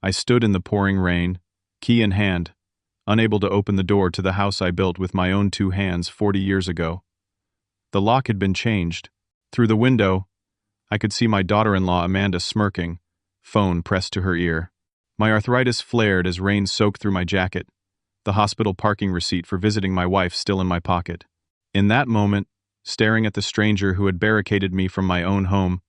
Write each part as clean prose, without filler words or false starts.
I stood in the pouring rain, key in hand, unable to open the door to the house I built with my own 2 hands 40 years ago. The lock had been changed. Through the window, I could see my daughter-in-law Amanda smirking, phone pressed to her ear. My arthritis flared as rain soaked through my jacket, the hospital parking receipt for visiting my wife still in my pocket. In that moment, staring at the stranger who had barricaded me from my own home,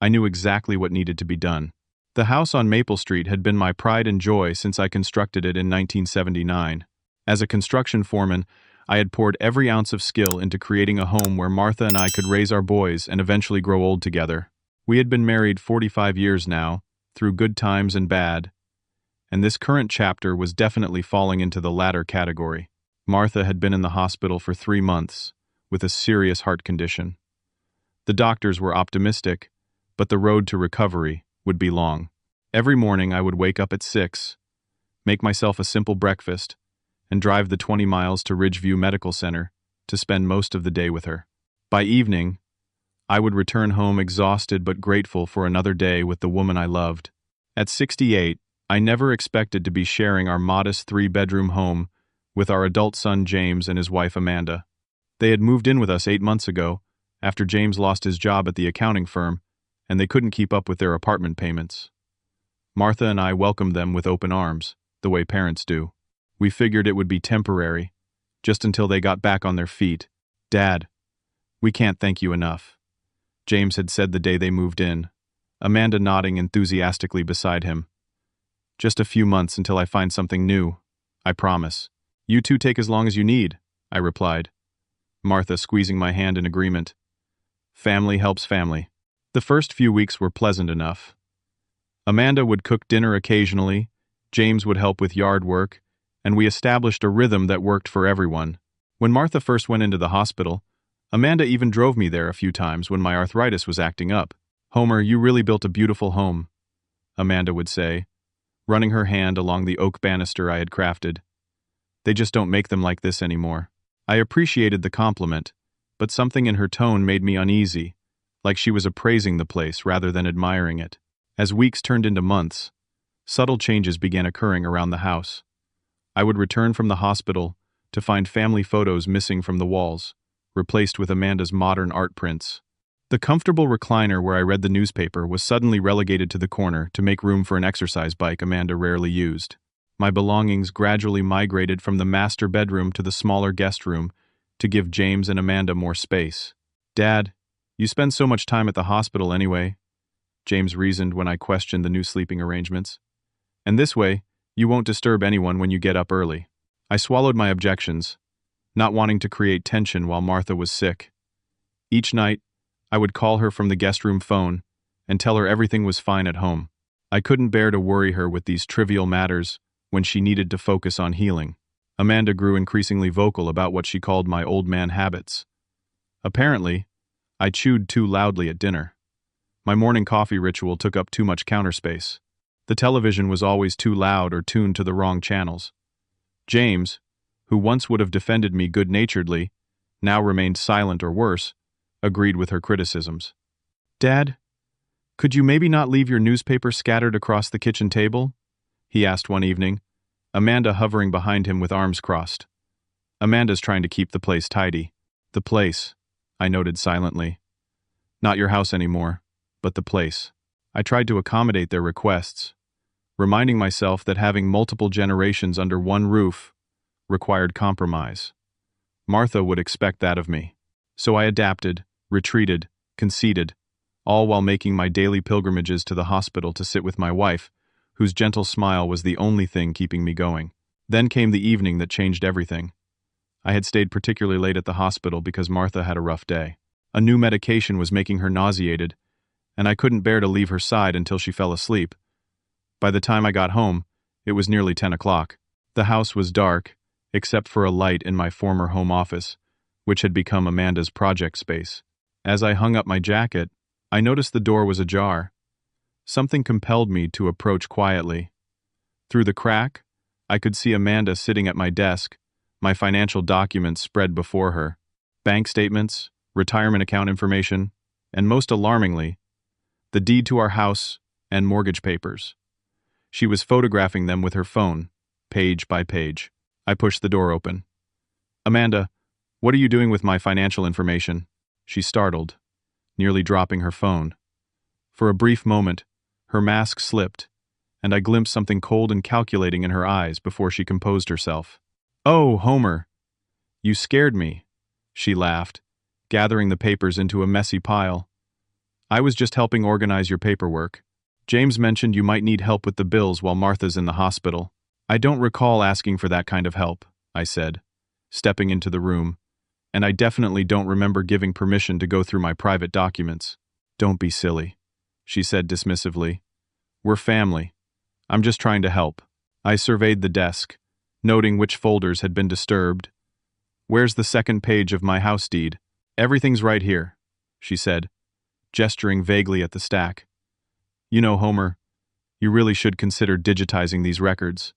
I knew exactly what needed to be done. The house on Maple Street had been my pride and joy since I constructed it in 1979. As a construction foreman, I had poured every ounce of skill into creating a home where Martha and I could raise our boys and eventually grow old together. We had been married 45 years now, through good times and bad, and this current chapter was definitely falling into the latter category. Martha had been in the hospital for 3 months, with a serious heart condition. The doctors were optimistic, but the road to recovery would be long. Every morning I would wake up at 6, make myself a simple breakfast, and drive the 20 miles to Ridgeview Medical Center to spend most of the day with her. By evening, I would return home exhausted but grateful for another day with the woman I loved. At 68, I never expected to be sharing our modest 3-bedroom home with our adult son James and his wife Amanda. They had moved in with us 8 months ago, after James lost his job at the accounting firm, and they couldn't keep up with their apartment payments. Martha and I welcomed them with open arms, the way parents do. We figured it would be temporary, just until they got back on their feet. "Dad, we can't thank you enough," James had said the day they moved in, Amanda nodding enthusiastically beside him. "Just a few months until I find something new, I promise." "You two take as long as you need," I replied, Martha squeezing my hand in agreement. Family helps family. The first few weeks were pleasant enough. Amanda would cook dinner occasionally, James would help with yard work, and we established a rhythm that worked for everyone. When Martha first went into the hospital, Amanda even drove me there a few times when my arthritis was acting up. "Homer, you really built a beautiful home," Amanda would say, running her hand along the oak banister I had crafted. "They just don't make them like this anymore." I appreciated the compliment, but something in her tone made me uneasy, like she was appraising the place rather than admiring it. As weeks turned into months, subtle changes began occurring around the house. I would return from the hospital to find family photos missing from the walls, replaced with Amanda's modern art prints. The comfortable recliner where I read the newspaper was suddenly relegated to the corner to make room for an exercise bike Amanda rarely used. My belongings gradually migrated from the master bedroom to the smaller guest room to give James and Amanda more space. "Dad, you spend so much time at the hospital anyway," James reasoned when I questioned the new sleeping arrangements. "And this way, you won't disturb anyone when you get up early." I swallowed my objections, not wanting to create tension while Martha was sick. Each night, I would call her from the guest room phone and tell her everything was fine at home. I couldn't bear to worry her with these trivial matters when she needed to focus on healing. Amanda grew increasingly vocal about what she called my old man habits. Apparently, I chewed too loudly at dinner. My morning coffee ritual took up too much counter space. The television was always too loud or tuned to the wrong channels. James, who once would have defended me good-naturedly, now remained silent or worse, agreed with her criticisms. "Dad, could you maybe not leave your newspaper scattered across the kitchen table?" he asked one evening, Amanda hovering behind him with arms crossed. "Amanda's trying to keep the place tidy." "The place," I noted silently. "Not your house anymore, but the place." I tried to accommodate their requests, reminding myself that having multiple generations under one roof required compromise. Martha would expect that of me. So I adapted, retreated, conceded, all while making my daily pilgrimages to the hospital to sit with my wife, whose gentle smile was the only thing keeping me going. Then came the evening that changed everything. I had stayed particularly late at the hospital because Martha had a rough day. A new medication was making her nauseated, and I couldn't bear to leave her side until she fell asleep. By the time I got home, it was nearly 10 o'clock. The house was dark, except for a light in my former home office, which had become Amanda's project space. As I hung up my jacket, I noticed the door was ajar. Something compelled me to approach quietly. Through the crack, I could see Amanda sitting at my desk, my financial documents spread before her. Bank statements, retirement account information, and most alarmingly, the deed to our house and mortgage papers. She was photographing them with her phone, page by page. I pushed the door open. "Amanda, what are you doing with my financial information?" She startled, nearly dropping her phone. For a brief moment, her mask slipped, and I glimpsed something cold and calculating in her eyes before she composed herself. "Oh, Homer, you scared me," she laughed, gathering the papers into a messy pile. "I was just helping organize your paperwork. James mentioned you might need help with the bills while Martha's in the hospital." "I don't recall asking for that kind of help," I said, stepping into the room, "and I definitely don't remember giving permission to go through my private documents." "Don't be silly," she said dismissively. "We're family. I'm just trying to help." I surveyed the desk, noting which folders had been disturbed. "Where's the second page of my house deed?" "Everything's right here," she said, gesturing vaguely at the stack. "You know, Homer, you really should consider digitizing these records.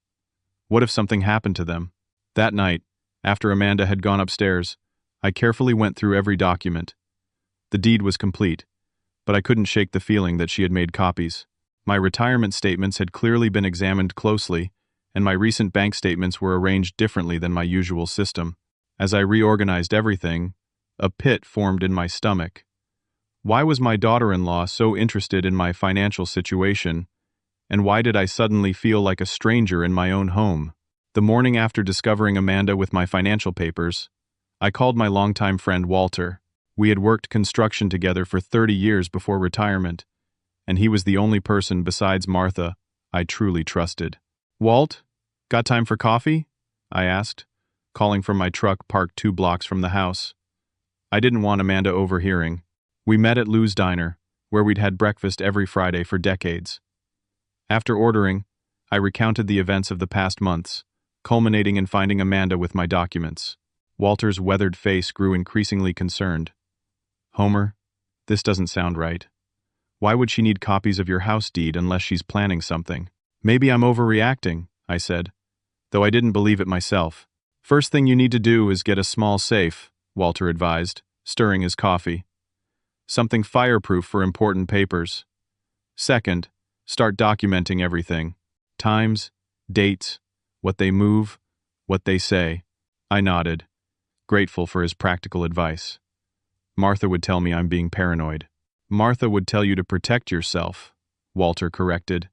What if something happened to them?" That night, after Amanda had gone upstairs, I carefully went through every document. The deed was complete, but I couldn't shake the feeling that she had made copies. My retirement statements had clearly been examined closely, and my recent bank statements were arranged differently than my usual system. As I reorganized everything, a pit formed in my stomach. Why was my daughter-in-law so interested in my financial situation, and why did I suddenly feel like a stranger in my own home? The morning after discovering Amanda with my financial papers, I called my longtime friend Walter. We had worked construction together for 30 years before retirement, and he was the only person besides Martha I truly trusted. "Walt, got time for coffee?" I asked, calling from my truck parked 2 blocks from the house. I didn't want Amanda overhearing. We met at Lou's Diner, where we'd had breakfast every Friday for decades. After ordering, I recounted the events of the past months, culminating in finding Amanda with my documents. Walter's weathered face grew increasingly concerned. "Homer, this doesn't sound right. Why would she need copies of your house deed unless she's planning something?" "Maybe I'm overreacting," I said, though I didn't believe it myself. "First thing you need to do is get a small safe," Walter advised, stirring his coffee. "Something fireproof for important papers. Second, start documenting everything. Times, dates, what they move, what they say." I nodded, grateful for his practical advice. "Martha would tell me I'm being paranoid." "Martha would tell you to protect yourself," Walter corrected.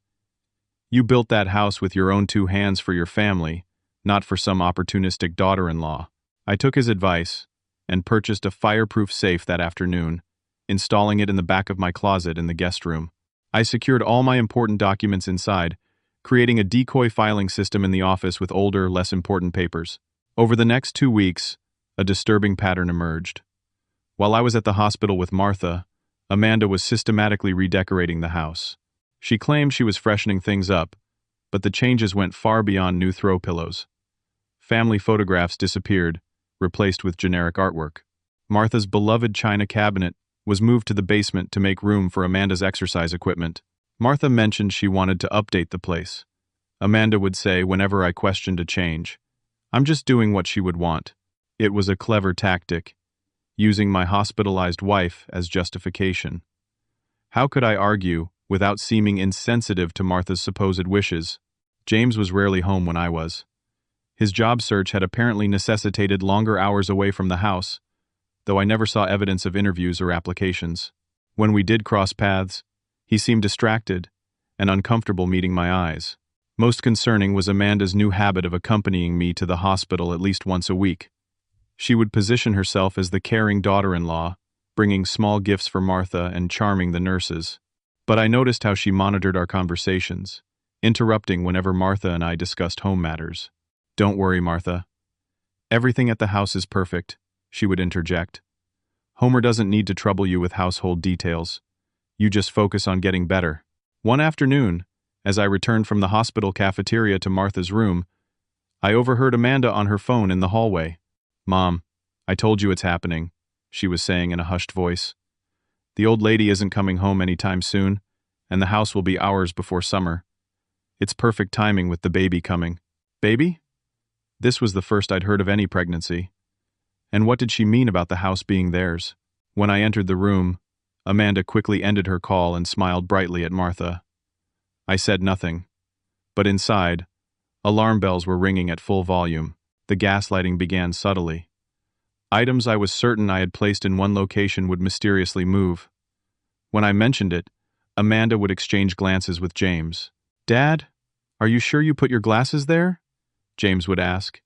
"You built that house with your own 2 hands for your family, not for some opportunistic daughter-in-law." I took his advice and purchased a fireproof safe that afternoon, installing it in the back of my closet in the guest room. I secured all my important documents inside, creating a decoy filing system in the office with older, less important papers. Over the next 2 weeks, a disturbing pattern emerged. While I was at the hospital with Martha, Amanda was systematically redecorating the house. She claimed she was freshening things up, but the changes went far beyond new throw pillows. Family photographs disappeared, replaced with generic artwork. Martha's beloved china cabinet was moved to the basement to make room for Amanda's exercise equipment. Martha mentioned she wanted to update the place. Amanda would say whenever I questioned a change, "I'm just doing what she would want." It was a clever tactic, using my hospitalized wife as justification. How could I argue without seeming insensitive to Martha's supposed wishes? James was rarely home when I was. His job search had apparently necessitated longer hours away from the house, though I never saw evidence of interviews or applications. When we did cross paths, he seemed distracted and uncomfortable meeting my eyes. Most concerning was Amanda's new habit of accompanying me to the hospital at least once a week. She would position herself as the caring daughter-in-law, bringing small gifts for Martha and charming the nurses. But I noticed how she monitored our conversations, interrupting whenever Martha and I discussed home matters. "Don't worry, Martha. Everything at the house is perfect," she would interject. "Homer doesn't need to trouble you with household details. You just focus on getting better." One afternoon, as I returned from the hospital cafeteria to Martha's room, I overheard Amanda on her phone in the hallway. "Mom, I told you it's happening," she was saying in a hushed voice. "The old lady isn't coming home anytime soon, and the house will be ours before summer. It's perfect timing with the baby coming." "Baby?" This was the first I'd heard of any pregnancy. And what did she mean about the house being theirs? When I entered the room, Amanda quickly ended her call and smiled brightly at Martha. I said nothing, But inside, alarm bells were ringing at full volume. The gaslighting began subtly. Items I was certain I had placed in one location would mysteriously move. When I mentioned it, Amanda would exchange glances with James. "Dad, are you sure you put your glasses there?" James would ask.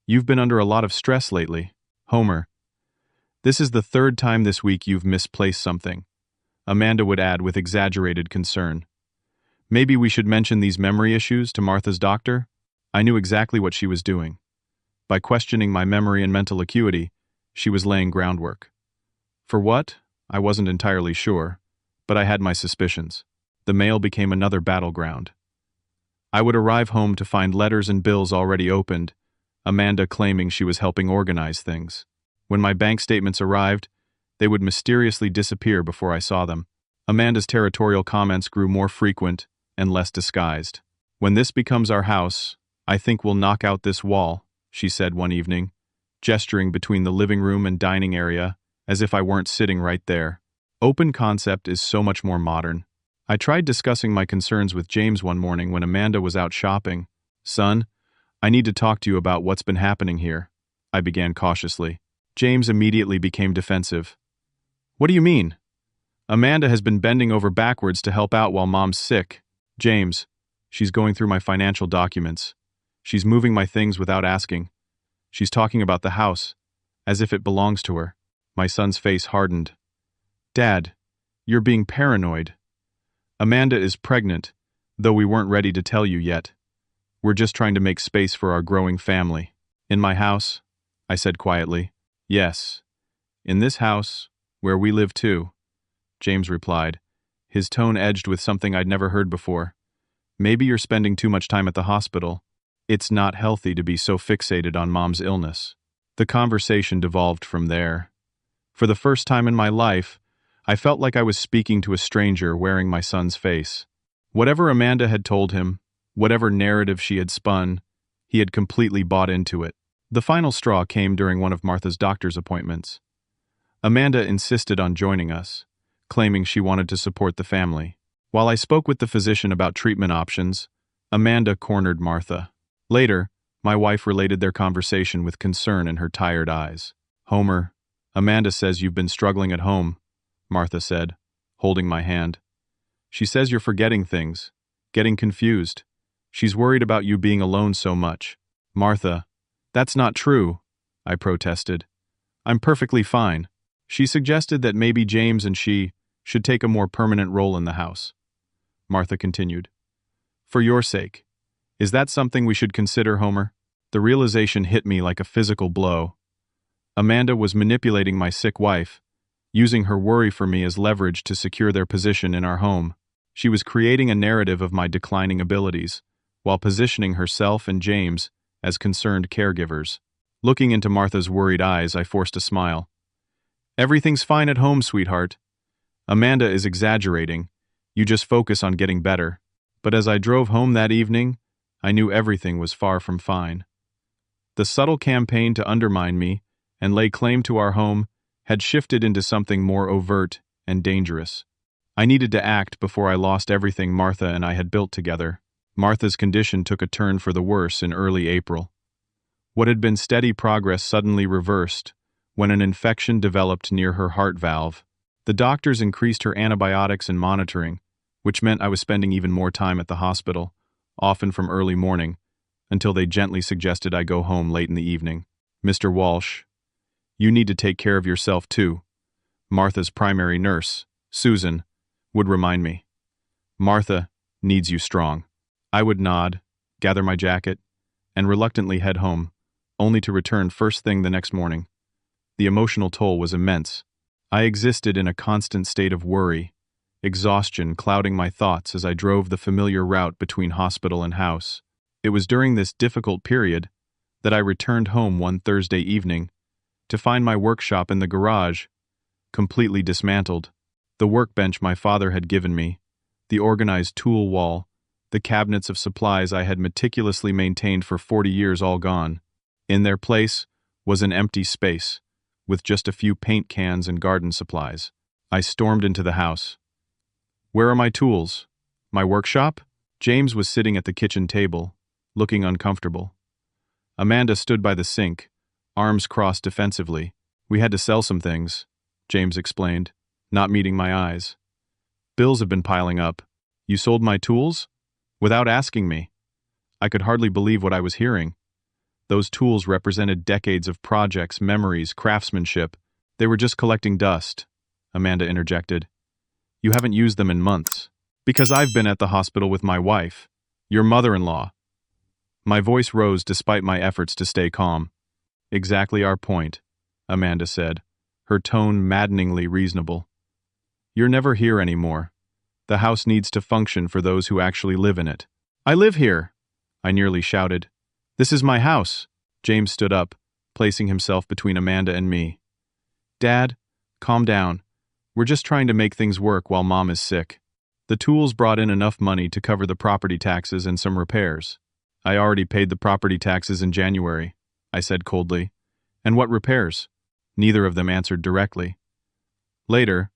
"You've been under a lot of stress lately." "Homer, this is the third time this week you've misplaced something," Amanda would add with exaggerated concern. "Maybe we should mention these memory issues to Martha's doctor?" I knew exactly what she was doing. By questioning my memory and mental acuity, she was laying groundwork. For what? I wasn't entirely sure, but I had my suspicions. The mail became another battleground. I would arrive home to find letters and bills already opened, Amanda claiming she was helping organize things. When my bank statements arrived, they would mysteriously disappear before I saw them. Amanda's territorial comments grew more frequent and less disguised. "When this becomes our house, I think we'll knock out this wall," she said one evening, gesturing between the living room and dining area as if I weren't sitting right there. Open concept is so much more modern. I tried discussing my concerns with James one morning when Amanda was out shopping. "Son, I need to talk to you about what's been happening here," I began cautiously. James immediately became defensive. "What do you mean?" "Amanda has been bending over backwards to help out while Mom's sick." "James, she's going through my financial documents. She's moving my things without asking. She's talking about the house, as if it belongs to her." My son's face hardened. "Dad, you're being paranoid. Amanda is pregnant, though we weren't ready to tell you yet. We're just trying to make space for our growing family." "In my house?" I said quietly. "Yes. In this house, where we live too," James replied, his tone edged with something I'd never heard before. "Maybe you're spending too much time at the hospital. It's not healthy to be so fixated on Mom's illness." The conversation devolved from there. For the first time in my life, I felt like I was speaking to a stranger wearing my son's face. Whatever Amanda had told him, whatever narrative she had spun, he had completely bought into it. The final straw came during one of Martha's doctor's appointments. Amanda insisted on joining us, claiming she wanted to support the family. While I spoke with the physician about treatment options, Amanda cornered Martha. Later, my wife related their conversation with concern in her tired eyes. "Homer, Amanda says you've been struggling at home," Martha said, holding my hand. "She says you're forgetting things, getting confused. She's worried about you being alone so much." "Martha, that's not true," I protested. "I'm perfectly fine." She suggested that maybe James and she should take a more permanent role in the house. Martha continued. "For your sake. Is that something we should consider, Homer?" The realization hit me like a physical blow. Amanda was manipulating my sick wife, using her worry for me as leverage to secure their position in our home. She was creating a narrative of my declining abilities, while positioning herself and James as concerned caregivers. Looking into Martha's worried eyes, I forced a smile. "Everything's fine at home, sweetheart. Amanda is exaggerating. You just focus on getting better." But as I drove home that evening, I knew everything was far from fine. The subtle campaign to undermine me and lay claim to our home had shifted into something more overt and dangerous. I needed to act before I lost everything Martha and I had built together. Martha's condition took a turn for the worse in early April. What had been steady progress suddenly reversed when an infection developed near her heart valve. The doctors increased her antibiotics and monitoring, which meant I was spending even more time at the hospital, often from early morning, until they gently suggested I go home late in the evening. "Mr. Walsh, you need to take care of yourself too," Martha's primary nurse, Susan, would remind me. "Martha needs you strong." I would nod, gather my jacket, and reluctantly head home, only to return first thing the next morning. The emotional toll was immense. I existed in a constant state of worry, exhaustion clouding my thoughts as I drove the familiar route between hospital and house. It was during this difficult period that I returned home one Thursday evening to find my workshop in the garage, completely dismantled. The workbench my father had given me, the organized tool wall, the cabinets of supplies I had meticulously maintained for 40 years all gone. In their place was an empty space, with just a few paint cans and garden supplies. I stormed into the house. "Where are my tools? My workshop?" James was sitting at the kitchen table, looking uncomfortable. Amanda stood by the sink, arms crossed defensively. We had to sell some things, James explained, not meeting my eyes. Bills have been piling up. You sold my tools? Without asking me. I could hardly believe what I was hearing. Those tools represented decades of projects, memories, craftsmanship. They were just collecting dust, Amanda interjected. You haven't used them in months. Because I've been at the hospital with my wife, your mother-in-law. My voice rose despite my efforts to stay calm. Exactly our point, Amanda said, her tone maddeningly reasonable. You're never here anymore. The house needs to function for those who actually live in it. I live here, I nearly shouted. This is my house. James stood up, placing himself between Amanda and me. Dad, calm down. We're just trying to make things work while Mom is sick. The tools brought in enough money to cover the property taxes and some repairs. I already paid the property taxes in January, I said coldly. And what repairs? Neither of them answered directly. Later,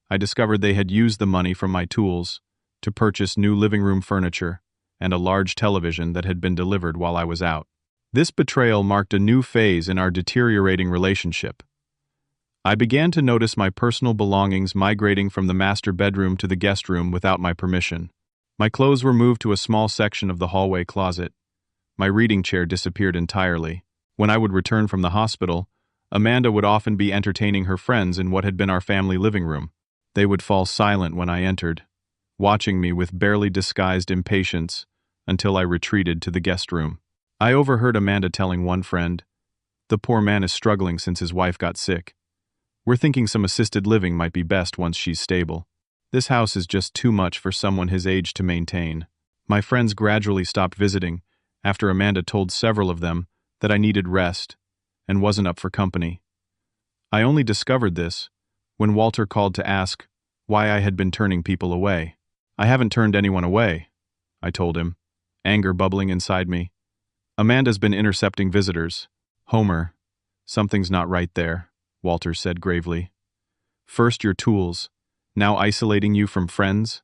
I discovered they had used the money from my tools to purchase new living room furniture and a large television that had been delivered while I was out. This betrayal marked a new phase in our deteriorating relationship. I began to notice my personal belongings migrating from the master bedroom to the guest room without my permission. My clothes were moved to a small section of the hallway closet. My reading chair disappeared entirely. When I would return from the hospital, Amanda would often be entertaining her friends in what had been our family living room. They would fall silent when I entered, watching me with barely disguised impatience until I retreated to the guest room. I overheard Amanda telling one friend, "The poor man is struggling since his wife got sick. We're thinking some assisted living might be best once she's stable. This house is just too much for someone his age to maintain." My friends gradually stopped visiting after Amanda told several of them that I needed rest and wasn't up for company. I only discovered this when Walter called to ask why I had been turning people away. I haven't turned anyone away, I told him, anger bubbling inside me. Amanda's been intercepting visitors. Homer, something's not right there, Walter said gravely. First your tools, now isolating you from friends?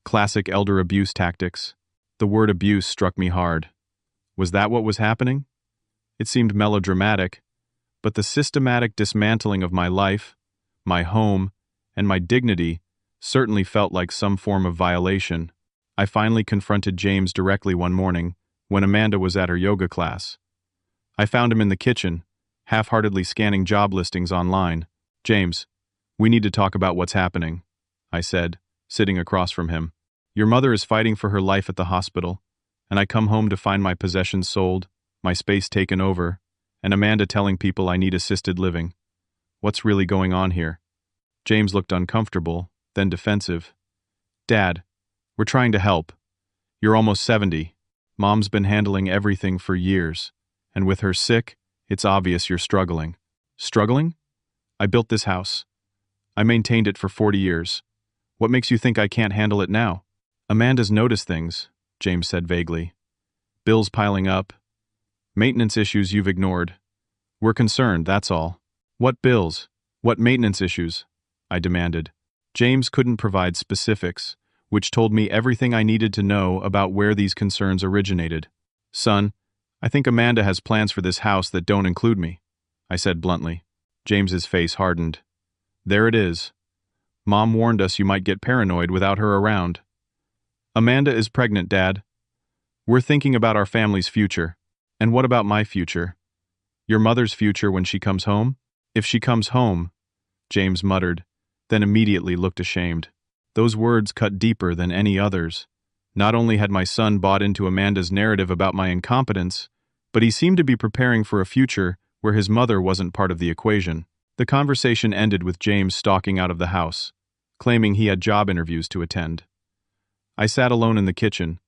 Classic elder abuse tactics. The word abuse struck me hard. Was that what was happening? It seemed melodramatic, but the systematic dismantling of my life, my home, and my dignity certainly felt like some form of violation. I finally confronted James directly one morning when Amanda was at her yoga class. I found him in the kitchen, half-heartedly scanning job listings online. "James, we need to talk about what's happening," I said, sitting across from him. "Your mother is fighting for her life at the hospital, and I come home to find my possessions sold, my space taken over, and Amanda telling people I need assisted living. What's really going on here?" James looked uncomfortable, then defensive. "Dad, we're trying to help. You're almost 70. Mom's been handling everything for years, and with her sick, it's obvious you're struggling." "Struggling? I built this house. I maintained it for 40 years. What makes you think I can't handle it now?" "Amanda's noticed things," James said vaguely. "Bills piling up. Maintenance issues you've ignored. We're concerned, that's all." "What bills? What maintenance issues?" I demanded. James couldn't provide specifics, which told me everything I needed to know about where these concerns originated. "Son, I think Amanda has plans for this house that don't include me," I said bluntly. James's face hardened. "There it is. Mom warned us you might get paranoid without her around." "Amanda is pregnant, Dad. We're thinking about our family's future." "And what about my future? Your mother's future when she comes home?" "If she comes home," James muttered, then immediately looked ashamed. Those words cut deeper than any others. Not only had my son bought into Amanda's narrative about my incompetence, but he seemed to be preparing for a future where his mother wasn't part of the equation. The conversation ended with James stalking out of the house, claiming he had job interviews to attend. I sat alone in the kitchen,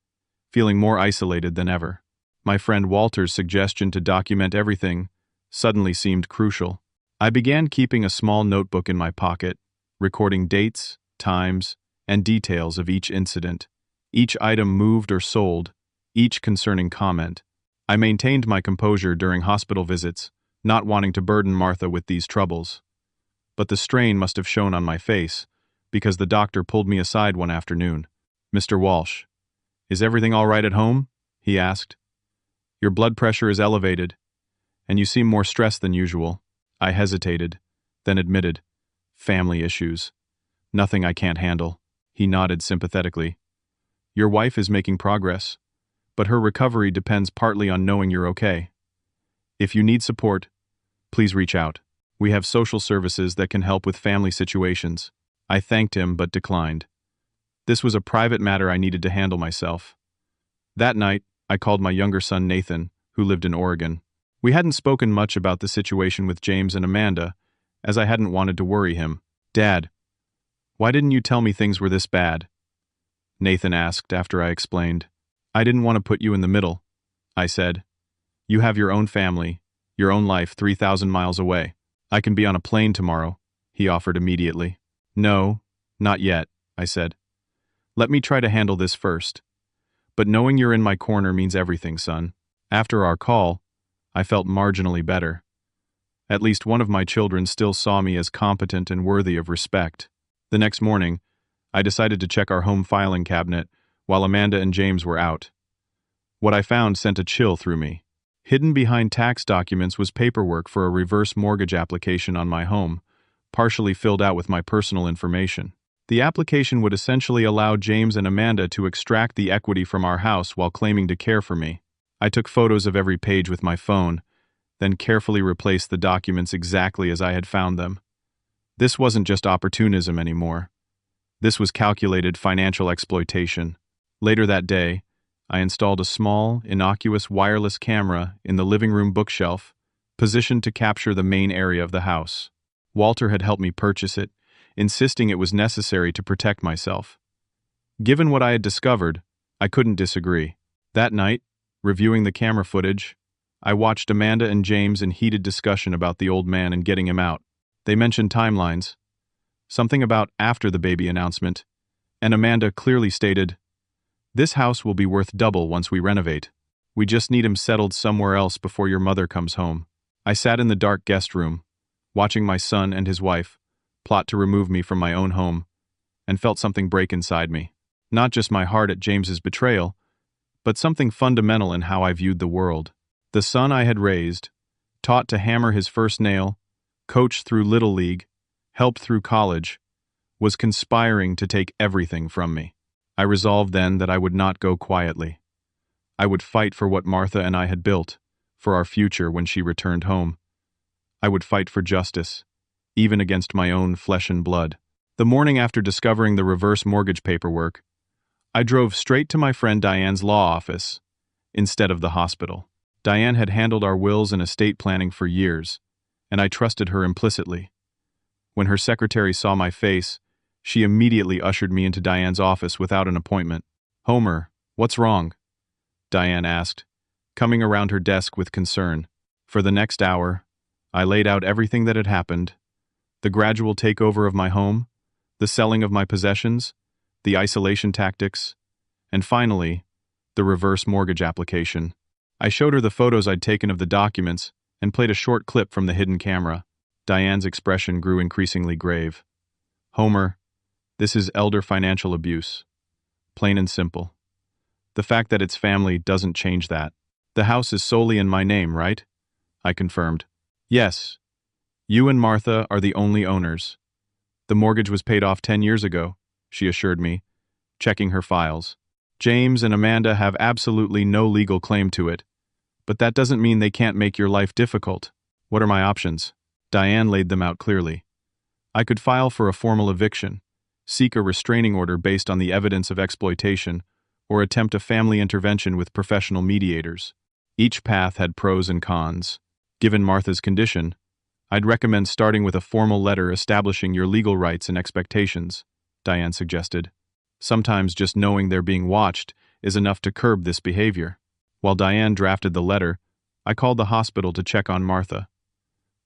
feeling more isolated than ever. My friend Walter's suggestion to document everything suddenly seemed crucial. I began keeping a small notebook in my pocket, recording dates, times, and details of each incident, each item moved or sold, each concerning comment. I maintained my composure during hospital visits, not wanting to burden Martha with these troubles. But the strain must have shown on my face, because the doctor pulled me aside one afternoon. "Mr. Walsh, "Is everything all right at home?" he asked. "Your blood pressure is elevated, and you seem more stressed than usual." I hesitated, then admitted, "Family issues. Nothing I can't handle." He nodded sympathetically. "Your wife is making progress, but her recovery depends partly on knowing you're okay. If you need support, please reach out. We have social services that can help with family situations." I thanked him but declined. This was a private matter I needed to handle myself. That night, I called my younger son Nathan, who lived in Oregon. We hadn't spoken much about the situation with James and Amanda, as I hadn't wanted to worry him. "Dad, why didn't you tell me things were this bad?" Nathan asked after I explained. "I didn't want to put you in the middle," I said. "You have your own family, your own life 3,000 miles away. I can be on a plane tomorrow," he offered immediately. "No, not yet," I said. "Let me try to handle this first. But knowing you're in my corner means everything, son." After our call, I felt marginally better. At least one of my children still saw me as competent and worthy of respect. The next morning, I decided to check our home filing cabinet while Amanda and James were out. What I found sent a chill through me. Hidden behind tax documents was paperwork for a reverse mortgage application on my home, partially filled out with my personal information. The application would essentially allow James and Amanda to extract the equity from our house while claiming to care for me. I took photos of every page with my phone, then carefully replaced the documents exactly as I had found them. This wasn't just opportunism anymore. This was calculated financial exploitation. Later that day, I installed a small, innocuous wireless camera in the living room bookshelf, positioned to capture the main area of the house. Walter had helped me purchase it, insisting it was necessary to protect myself. Given what I had discovered, I couldn't disagree. That night, reviewing the camera footage, I watched Amanda and James in heated discussion about the old man and getting him out. They mentioned timelines, something about after the baby announcement, and Amanda clearly stated, "This house will be worth double once we renovate. We just need him settled somewhere else before your mother comes home." I sat in the dark guest room, watching my son and his wife plot to remove me from my own home, and felt something break inside me. Not just my heart at James's betrayal, but something fundamental in how I viewed the world. The son I had raised, taught to hammer his first nail, coached through Little League, helped through college, was conspiring to take everything from me. I resolved then that I would not go quietly. I would fight for what Martha and I had built, for our future when she returned home. I would fight for justice, even against my own flesh and blood. The morning after discovering the reverse mortgage paperwork, I drove straight to my friend Diane's law office, instead of the hospital. Diane had handled our wills and estate planning for years, and I trusted her implicitly. When her secretary saw my face, she immediately ushered me into Diane's office without an appointment. "Homer, what's wrong?" Diane asked, coming around her desk with concern. For the next hour, I laid out everything that had happened: the gradual takeover of my home, the selling of my possessions, the isolation tactics, and finally, the reverse mortgage application. I showed her the photos I'd taken of the documents and played a short clip from the hidden camera. Diane's expression grew increasingly grave. "Homer, this is elder financial abuse. Plain and simple. The fact that it's family doesn't change that. The house is solely in my name, right?" I confirmed. "Yes. You and Martha are the only owners. The mortgage was paid off 10 years ago," she assured me, checking her files. "James and Amanda have absolutely no legal claim to it, but that doesn't mean they can't make your life difficult. What are my options?" Diane laid them out clearly. I could file for a formal eviction, seek a restraining order based on the evidence of exploitation, or attempt a family intervention with professional mediators. Each path had pros and cons. Given Martha's condition, I'd recommend starting with a formal letter establishing your legal rights and expectations, Diane suggested. Sometimes just knowing they're being watched is enough to curb this behavior. While Diane drafted the letter, I called the hospital to check on Martha.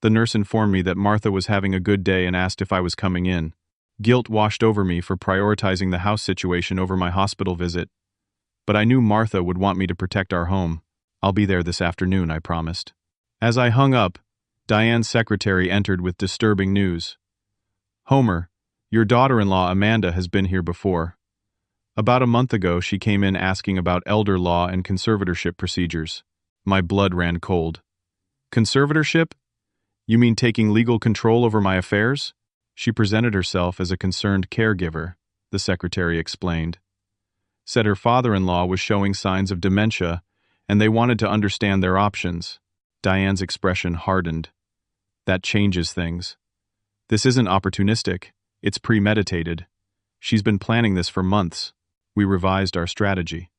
The nurse informed me that Martha was having a good day and asked if I was coming in. Guilt washed over me for prioritizing the house situation over my hospital visit. But I knew Martha would want me to protect our home. "I'll be there this afternoon," I promised. As I hung up, Diane's secretary entered with disturbing news. "Homer, your daughter-in-law Amanda has been here before." About a month ago, she came in asking about elder law and conservatorship procedures. My blood ran cold. Conservatorship? You mean taking legal control over my affairs? She presented herself as a concerned caregiver, the secretary explained. Said her father-in-law was showing signs of dementia, and they wanted to understand their options. Diane's expression hardened. That changes things. This isn't opportunistic, it's premeditated. She's been planning this for months. We revised our strategy.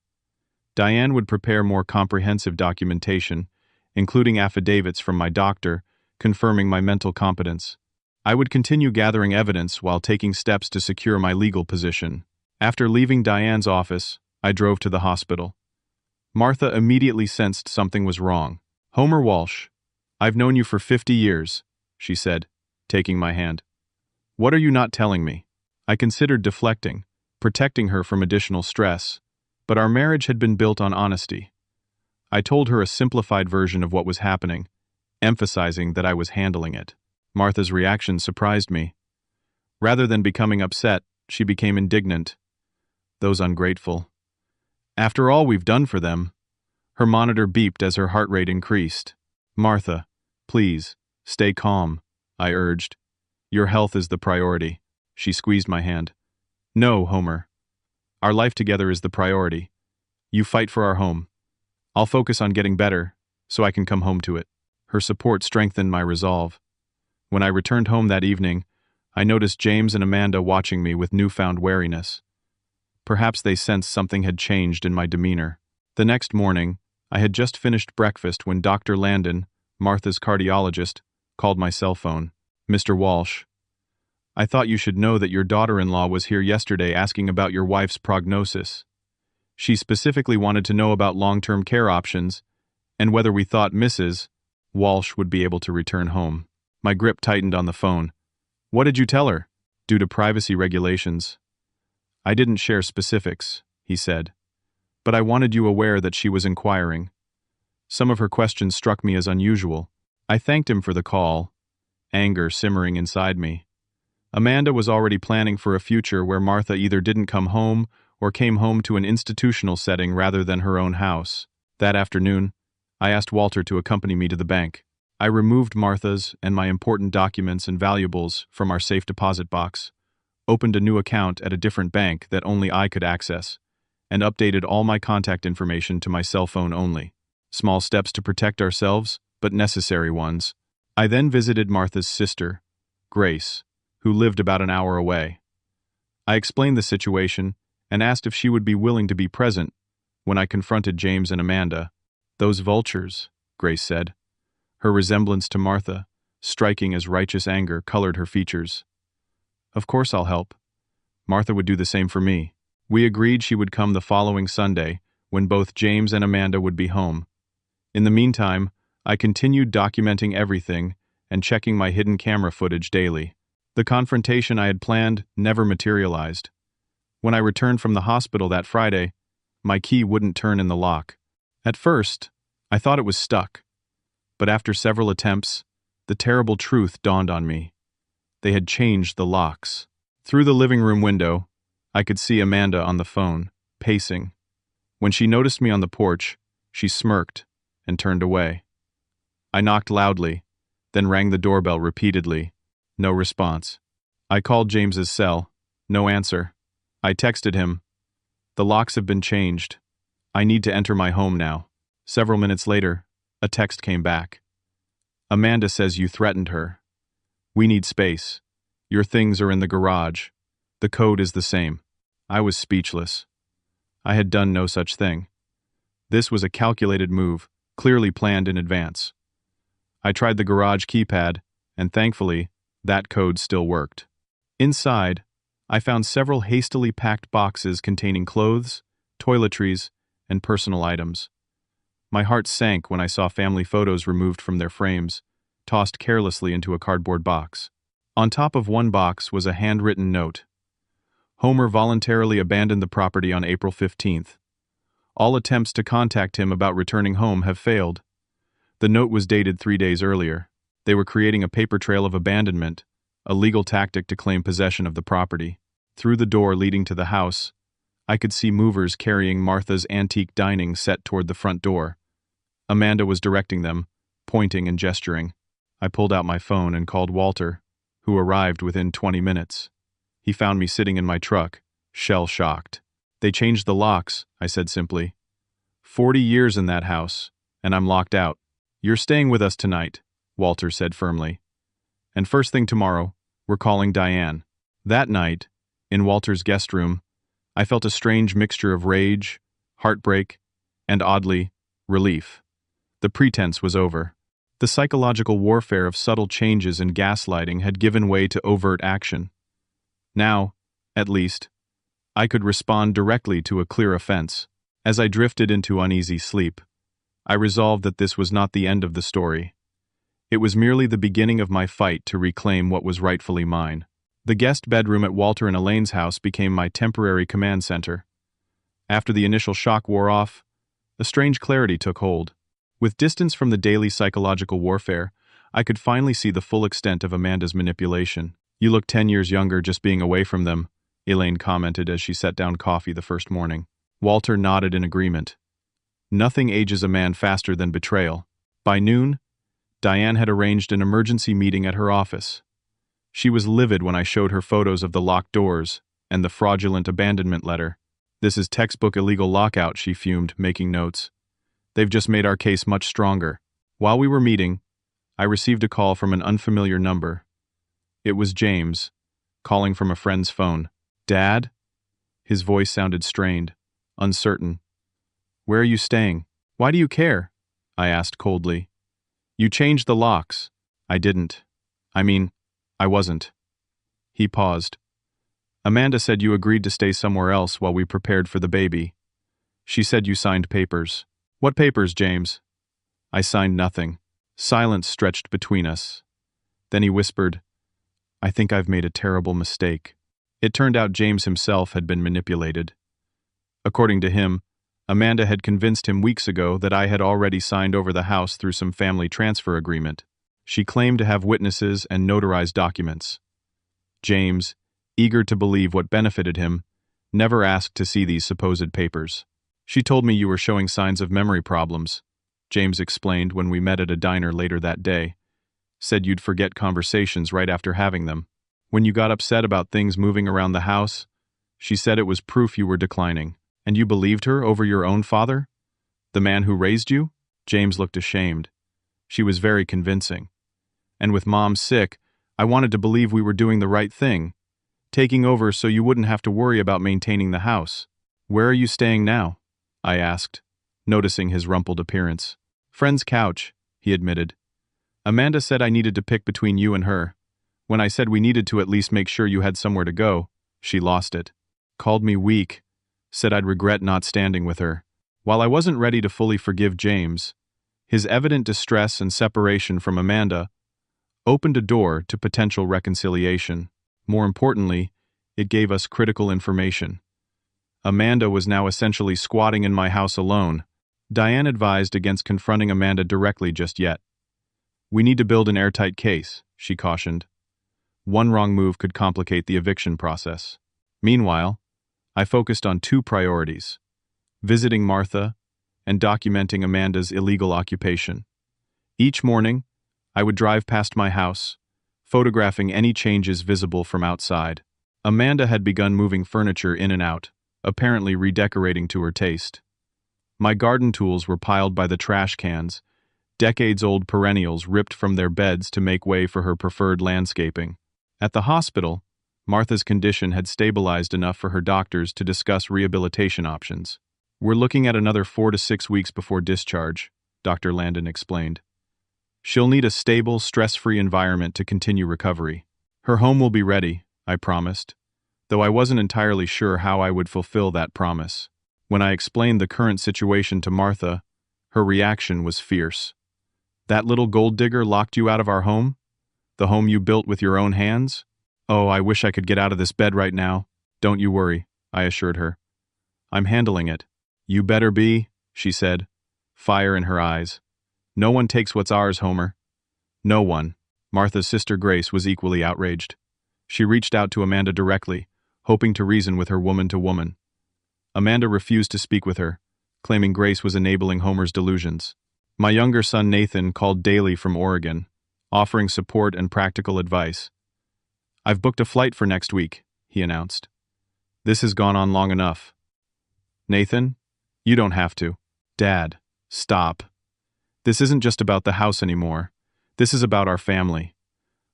Diane would prepare more comprehensive documentation, including affidavits from my doctor, confirming my mental competence. I would continue gathering evidence while taking steps to secure my legal position. After leaving Diane's office, I drove to the hospital. Martha immediately sensed something was wrong. "Homer Walsh, I've known you for 50 years, she said, taking my hand. "What are you not telling me?" I considered deflecting, protecting her from additional stress, but our marriage had been built on honesty. I told her a simplified version of what was happening, emphasizing that I was handling it. Martha's reaction surprised me. Rather than becoming upset, she became indignant. Those ungrateful. After all we've done for them. Her monitor beeped as her heart rate increased. "Martha, please, stay calm," I urged. "Your health is the priority." She squeezed my hand. "No, Homer. Our life together is the priority. You fight for our home. I'll focus on getting better, so I can come home to it." Her support strengthened my resolve. When I returned home that evening, I noticed James and Amanda watching me with newfound wariness. Perhaps they sensed something had changed in my demeanor. The next morning, I had just finished breakfast when Dr. Landon, Martha's cardiologist, called my cell phone. "Mr. Walsh, I thought you should know that your daughter-in-law was here yesterday asking about your wife's prognosis. She specifically wanted to know about long-term care options and whether we thought Mrs. Walsh would be able to return home." My grip tightened on the phone. "What did you tell her?" "Due to privacy regulations. I didn't share specifics," he said. "But I wanted you aware that she was inquiring. Some of her questions struck me as unusual." I thanked him for the call, anger simmering inside me. Amanda was already planning for a future where Martha either didn't come home or came home to an institutional setting rather than her own house. That afternoon, I asked Walter to accompany me to the bank. I removed Martha's and my important documents and valuables from our safe deposit box, opened a new account at a different bank that only I could access, and updated all my contact information to my cell phone only. Small steps to protect ourselves, but necessary ones. I then visited Martha's sister, Grace, who lived about an hour away. I explained the situation and asked if she would be willing to be present when I confronted James and Amanda. "Those vultures," Grace said. Her resemblance to Martha, striking as righteous anger, colored her features. "Of course I'll help. Martha would do the same for me." We agreed she would come the following Sunday, when both James and Amanda would be home. In the meantime, I continued documenting everything and checking my hidden camera footage daily. The confrontation I had planned never materialized. When I returned from the hospital that Friday, my key wouldn't turn in the lock. At first, I thought it was stuck. But after several attempts, the terrible truth dawned on me. They had changed the locks. Through the living room window, I could see Amanda on the phone, pacing. When she noticed me on the porch, she smirked and turned away. I knocked loudly, then rang the doorbell repeatedly. No response. I called James's cell. No answer. I texted him. "The locks have been changed. I need to enter my home now." Several minutes later, a text came back. "Amanda says you threatened her. We need space. Your things are in the garage. The code is the same." I was speechless. I had done no such thing. This was a calculated move, clearly planned in advance. I tried the garage keypad, and thankfully, that code still worked. Inside, I found several hastily packed boxes containing clothes, toiletries, and personal items. My heart sank when I saw family photos removed from their frames, tossed carelessly into a cardboard box. On top of one box was a handwritten note. "Homer voluntarily abandoned the property on April 15th. All attempts to contact him about returning home have failed." The note was dated 3 days earlier. They were creating a paper trail of abandonment, a legal tactic to claim possession of the property. Through the door leading to the house, I could see movers carrying Martha's antique dining set toward the front door. Amanda was directing them, pointing and gesturing. I pulled out my phone and called Walter, who arrived within 20 minutes. He found me sitting in my truck, shell-shocked. "They changed the locks," I said simply. 40 years in that house, and I'm locked out. "You're staying with us tonight," Walter said firmly. "And first thing tomorrow, we're calling Diane." That night, in Walter's guest room, I felt a strange mixture of rage, heartbreak, and oddly, relief. The pretense was over. The psychological warfare of subtle changes and gaslighting had given way to overt action. Now, at least, I could respond directly to a clear offense. As I drifted into uneasy sleep, I resolved that this was not the end of the story. It was merely the beginning of my fight to reclaim what was rightfully mine. The guest bedroom at Walter and Elaine's house became my temporary command center. After the initial shock wore off, a strange clarity took hold. With distance from the daily psychological warfare, I could finally see the full extent of Amanda's manipulation. "You look 10 years younger just being away from them," Elaine commented as she set down coffee the first morning. Walter nodded in agreement. Nothing ages a man faster than betrayal. By noon, Diane had arranged an emergency meeting at her office. She was livid when I showed her photos of the locked doors and the fraudulent abandonment letter. "This is textbook illegal lockout," she fumed, making notes. "They've just made our case much stronger." While we were meeting, I received a call from an unfamiliar number. It was James, calling from a friend's phone. "Dad?" His voice sounded strained, uncertain. "Where are you staying? Why do you care?" I asked coldly. "You changed the locks." "I didn't. I wasn't." He paused. "Amanda said you agreed to stay somewhere else while we prepared for the baby. She said you signed papers." "What papers, James?" "I signed nothing." Silence stretched between us. Then he whispered, "I think I've made a terrible mistake." It turned out James himself had been manipulated. According to him, Amanda had convinced him weeks ago that I had already signed over the house through some family transfer agreement. She claimed to have witnesses and notarized documents. James, eager to believe what benefited him, never asked to see these supposed papers. "She told me you were showing signs of memory problems," James explained when we met at a diner later that day. "Said you'd forget conversations right after having them. When you got upset about things moving around the house, she said it was proof you were declining. And you believed her over your own father? The man who raised you?" James looked ashamed. "She was very convincing. And with Mom sick, I wanted to believe we were doing the right thing, taking over so you wouldn't have to worry about maintaining the house." "Where are you staying now?" I asked, noticing his rumpled appearance. "Friend's couch," he admitted. "Amanda said I needed to pick between you and her. When I said we needed to at least make sure you had somewhere to go, she lost it. Called me weak. Said I'd regret not standing with her." While I wasn't ready to fully forgive James, his evident distress and separation from Amanda opened a door to potential reconciliation. More importantly, it gave us critical information. Amanda was now essentially squatting in my house alone. Diane advised against confronting Amanda directly just yet. "We need to build an airtight case," she cautioned. "One wrong move could complicate the eviction process." Meanwhile, I focused on two priorities: visiting Martha and documenting Amanda's illegal occupation. Each morning, I would drive past my house, photographing any changes visible from outside. Amanda had begun moving furniture in and out, apparently redecorating to her taste. My garden tools were piled by the trash cans, decades-old perennials ripped from their beds to make way for her preferred landscaping. At the hospital, Martha's condition had stabilized enough for her doctors to discuss rehabilitation options. "We're looking at another 4 to 6 weeks before discharge," Dr. Landon explained. "She'll need a stable, stress-free environment to continue recovery. Her home will be ready," I promised, though I wasn't entirely sure how I would fulfill that promise. When I explained the current situation to Martha, her reaction was fierce. "That little gold digger locked you out of our home? The home you built with your own hands? Oh, I wish I could get out of this bed right now." "Don't you worry," I assured her. "I'm handling it." "You better be," she said, fire in her eyes. "No one takes what's ours, Homer." "No one." Martha's sister Grace was equally outraged. She reached out to Amanda directly, hoping to reason with her woman-to-woman. Amanda refused to speak with her, claiming Grace was enabling Homer's delusions. My younger son Nathan called daily from Oregon, offering support and practical advice. "I've booked a flight for next week," he announced. "This has gone on long enough." "Nathan, you don't have to." "Dad, stop. This isn't just about the house anymore. This is about our family.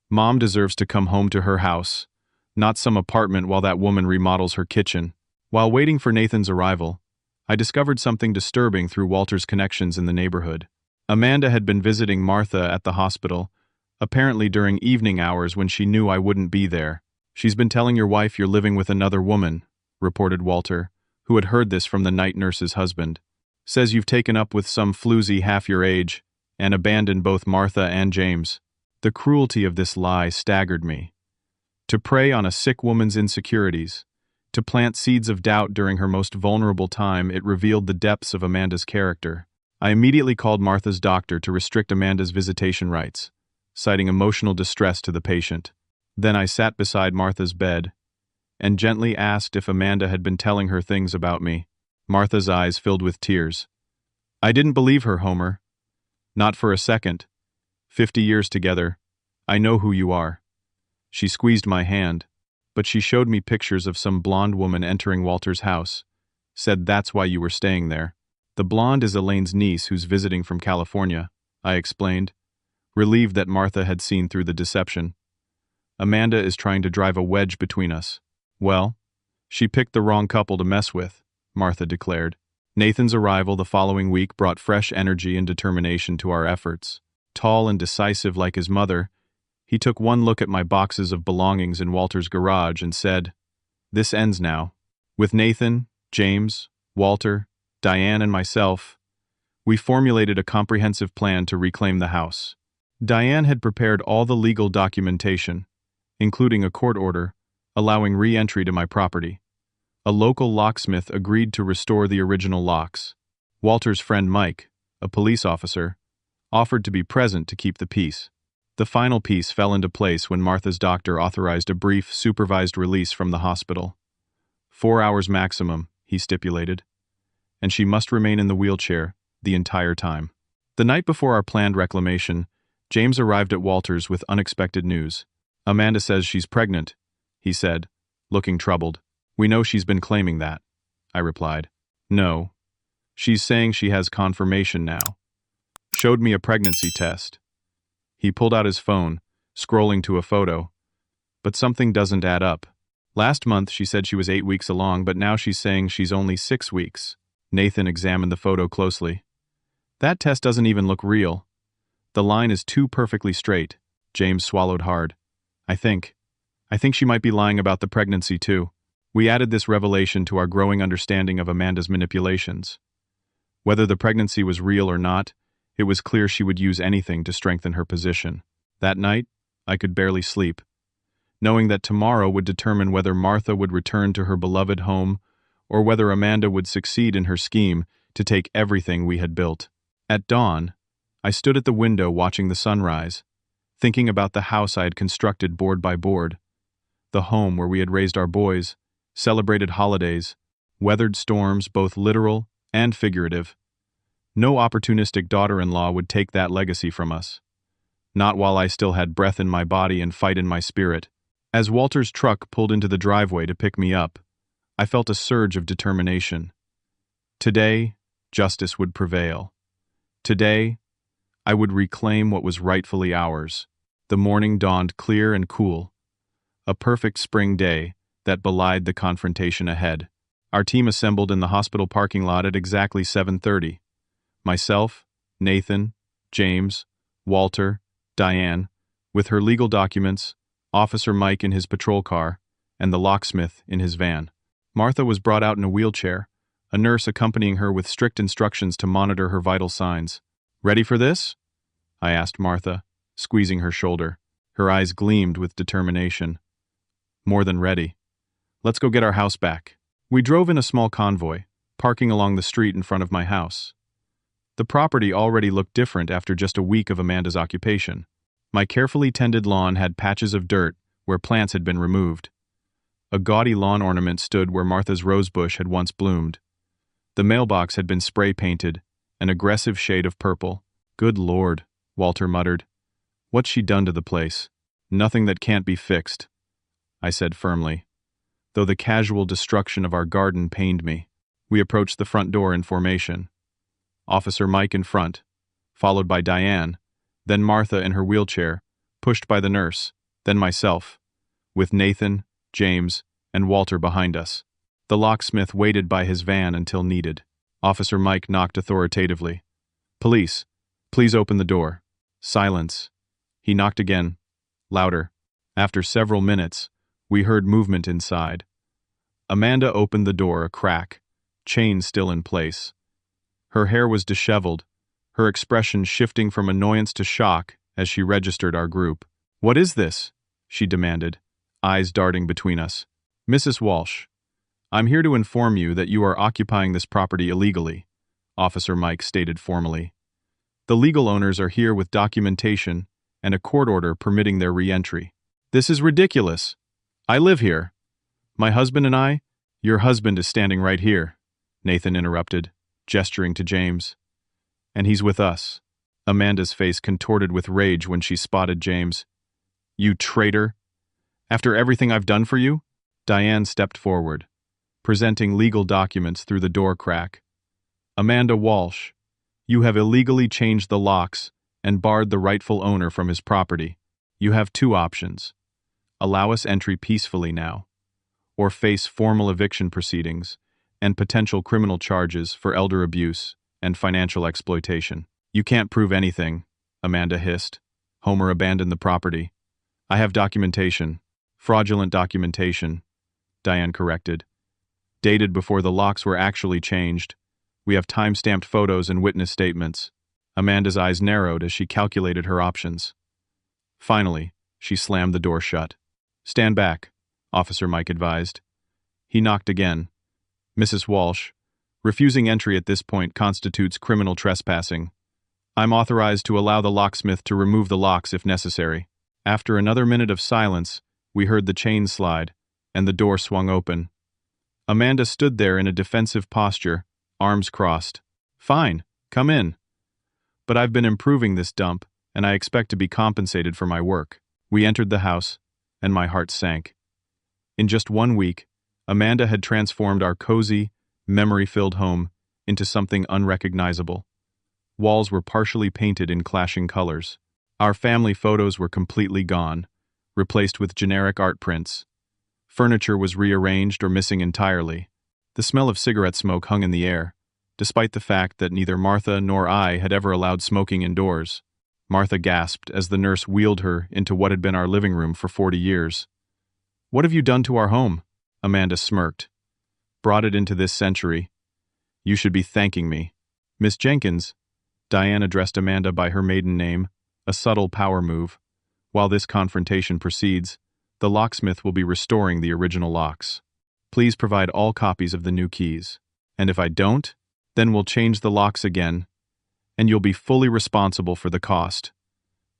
Mom deserves to come home to her house, not some apartment while that woman remodels her kitchen." While waiting for Nathan's arrival, I discovered something disturbing through Walter's connections in the neighborhood. Amanda had been visiting Martha at the hospital, apparently during evening hours when she knew I wouldn't be there. "She's been telling your wife you're living with another woman," reported Walter, who had heard this from the night nurse's husband. "Says you've taken up with some floozy half your age and abandoned both Martha and James." The cruelty of this lie staggered me. To prey on a sick woman's insecurities, to plant seeds of doubt during her most vulnerable time, it revealed the depths of Amanda's character. I immediately called Martha's doctor to restrict Amanda's visitation rights, citing emotional distress to the patient. Then I sat beside Martha's bed and gently asked if Amanda had been telling her things about me. Martha's eyes filled with tears. "I didn't believe her, Homer. Not for a second. 50 years together. I know who you are." She squeezed my hand, but she showed me pictures of some blonde woman entering Walter's house. Said that's why you were staying there. "The blonde is Elaine's niece who's visiting from California," I explained, relieved that Martha had seen through the deception. "Amanda is trying to drive a wedge between us." "Well, she picked the wrong couple to mess with," Martha declared. Nathan's arrival the following week brought fresh energy and determination to our efforts. Tall and decisive like his mother, he took one look at my boxes of belongings in Walter's garage and said, "This ends now." With Nathan, James, Walter, Diane, and myself, we formulated a comprehensive plan to reclaim the house. Diane had prepared all the legal documentation, including a court order, allowing re-entry to my property. A local locksmith agreed to restore the original locks. Walter's friend Mike, a police officer, offered to be present to keep the peace. The final piece fell into place when Martha's doctor authorized a brief, supervised release from the hospital. 4 hours maximum, he stipulated, and she must remain in the wheelchair the entire time. The night before our planned reclamation, James arrived at Walter's with unexpected news. "Amanda says she's pregnant," he said, looking troubled. "We know she's been claiming that," I replied. "No. She's saying she has confirmation now. Showed me a pregnancy test." He pulled out his phone, scrolling to a photo. "But something doesn't add up. Last month she said she was 8 weeks along, but now she's saying she's only 6 weeks. Nathan examined the photo closely. "That test doesn't even look real. The line is too perfectly straight." James swallowed hard. I think she might be lying about the pregnancy too." We added this revelation to our growing understanding of Amanda's manipulations. Whether the pregnancy was real or not, it was clear she would use anything to strengthen her position. That night, I could barely sleep, knowing that tomorrow would determine whether Martha would return to her beloved home or whether Amanda would succeed in her scheme to take everything we had built. At dawn, I stood at the window watching the sunrise, thinking about the house I had constructed board by board, the home where we had raised our boys, celebrated holidays, weathered storms both literal and figurative. No opportunistic daughter-in-law would take that legacy from us. Not while I still had breath in my body and fight in my spirit. As Walter's truck pulled into the driveway to pick me up, I felt a surge of determination. Today, justice would prevail. Today, I would reclaim what was rightfully ours. The morning dawned clear and cool. A perfect spring day that belied the confrontation ahead. Our team assembled in the hospital parking lot at exactly 7:30. Myself, Nathan, James, Walter, Diane, with her legal documents, Officer Mike in his patrol car, and the locksmith in his van. Martha was brought out in a wheelchair, a nurse accompanying her with strict instructions to monitor her vital signs. "Ready for this?" I asked Martha, squeezing her shoulder. Her eyes gleamed with determination. "More than ready. Let's go get our house back." We drove in a small convoy, parking along the street in front of my house. The property already looked different after just a week of Amanda's occupation. My carefully tended lawn had patches of dirt where plants had been removed. A gaudy lawn ornament stood where Martha's rosebush had once bloomed. The mailbox had been spray-painted, an aggressive shade of purple. "Good Lord," Walter muttered. "What's she done to the place?" "Nothing that can't be fixed," I said firmly, though the casual destruction of our garden pained me. We approached the front door in formation. Officer Mike in front, followed by Diane, then Martha in her wheelchair, pushed by the nurse, then myself, with Nathan, James, and Walter behind us. The locksmith waited by his van until needed. Officer Mike knocked authoritatively. "Police, please open the door." Silence. He knocked again, louder. After several minutes, we heard movement inside. Amanda opened the door a crack, chain still in place. Her hair was disheveled, her expression shifting from annoyance to shock as she registered our group. "What is this?" she demanded, eyes darting between us. "Mrs. Walsh, I'm here to inform you that you are occupying this property illegally," Officer Mike stated formally. "The legal owners are here with documentation and a court order permitting their re-entry." "This is ridiculous. I live here. My husband and I—" "Your husband is standing right here," Nathan interrupted, gesturing to James. "And he's with us." Amanda's face contorted with rage when she spotted James. "You traitor! After everything I've done for you?" Diane stepped forward, presenting legal documents through the door crack. "Amanda Walsh, you have illegally changed the locks and barred the rightful owner from his property. You have two options. Allow us entry peacefully now, or face formal eviction proceedings and potential criminal charges for elder abuse and financial exploitation." "You can't prove anything," Amanda hissed. "Homer abandoned the property." "I have documentation." "Fraudulent documentation," Diane corrected. "Dated before the locks were actually changed. We have time-stamped photos and witness statements." Amanda's eyes narrowed as she calculated her options. Finally, she slammed the door shut. "Stand back," Officer Mike advised. He knocked again. "Mrs. Walsh, refusing entry at this point constitutes criminal trespassing. I'm authorized to allow the locksmith to remove the locks if necessary." After another minute of silence, we heard the chain slide, and the door swung open. Amanda stood there in a defensive posture, arms crossed. "Fine, come in. But I've been improving this dump, and I expect to be compensated for my work." We entered the house, and my heart sank. In just 1 week, Amanda had transformed our cozy, memory-filled home into something unrecognizable. Walls were partially painted in clashing colors. Our family photos were completely gone, replaced with generic art prints. Furniture was rearranged or missing entirely. The smell of cigarette smoke hung in the air, despite the fact that neither Martha nor I had ever allowed smoking indoors. Martha gasped as the nurse wheeled her into what had been our living room for 40 years. "What have you done to our home?" Amanda smirked. "Brought it into this century. You should be thanking me." "Miss Jenkins," Diane addressed Amanda by her maiden name, a subtle power move. "While this confrontation proceeds, the locksmith will be restoring the original locks. Please provide all copies of the new keys. And if I don't, then we'll change the locks again, and you'll be fully responsible for the cost,"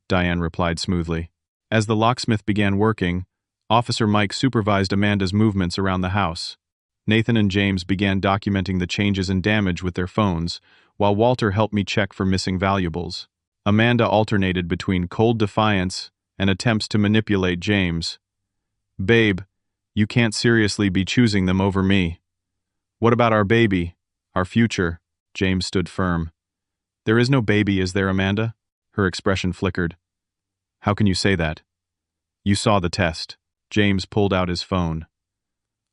Diane replied smoothly. As the locksmith began working, Officer Mike supervised Amanda's movements around the house. Nathan and James began documenting the changes and damage with their phones, while Walter helped me check for missing valuables. Amanda alternated between cold defiance and attempts to manipulate James. "Babe, you can't seriously be choosing them over me. What about our baby, our future?" James stood firm. "There is no baby, is there, Amanda?" Her expression flickered. "How can you say that? You saw the test." James pulled out his phone.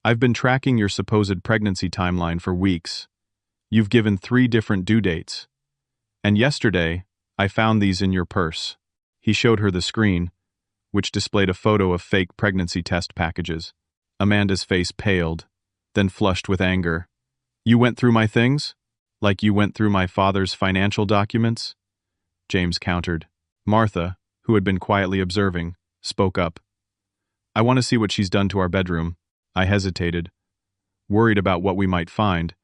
"I've been tracking your supposed pregnancy timeline for weeks. You've given 3 different due dates. And yesterday, I found these in your purse." He showed her the screen, which displayed a photo of fake pregnancy test packages. Amanda's face paled, then flushed with anger. "You went through my things? Like you went through my father's financial documents?" James countered. Martha, who had been quietly observing, spoke up. "I want to see what she's done to our bedroom." I hesitated, worried about what we might find,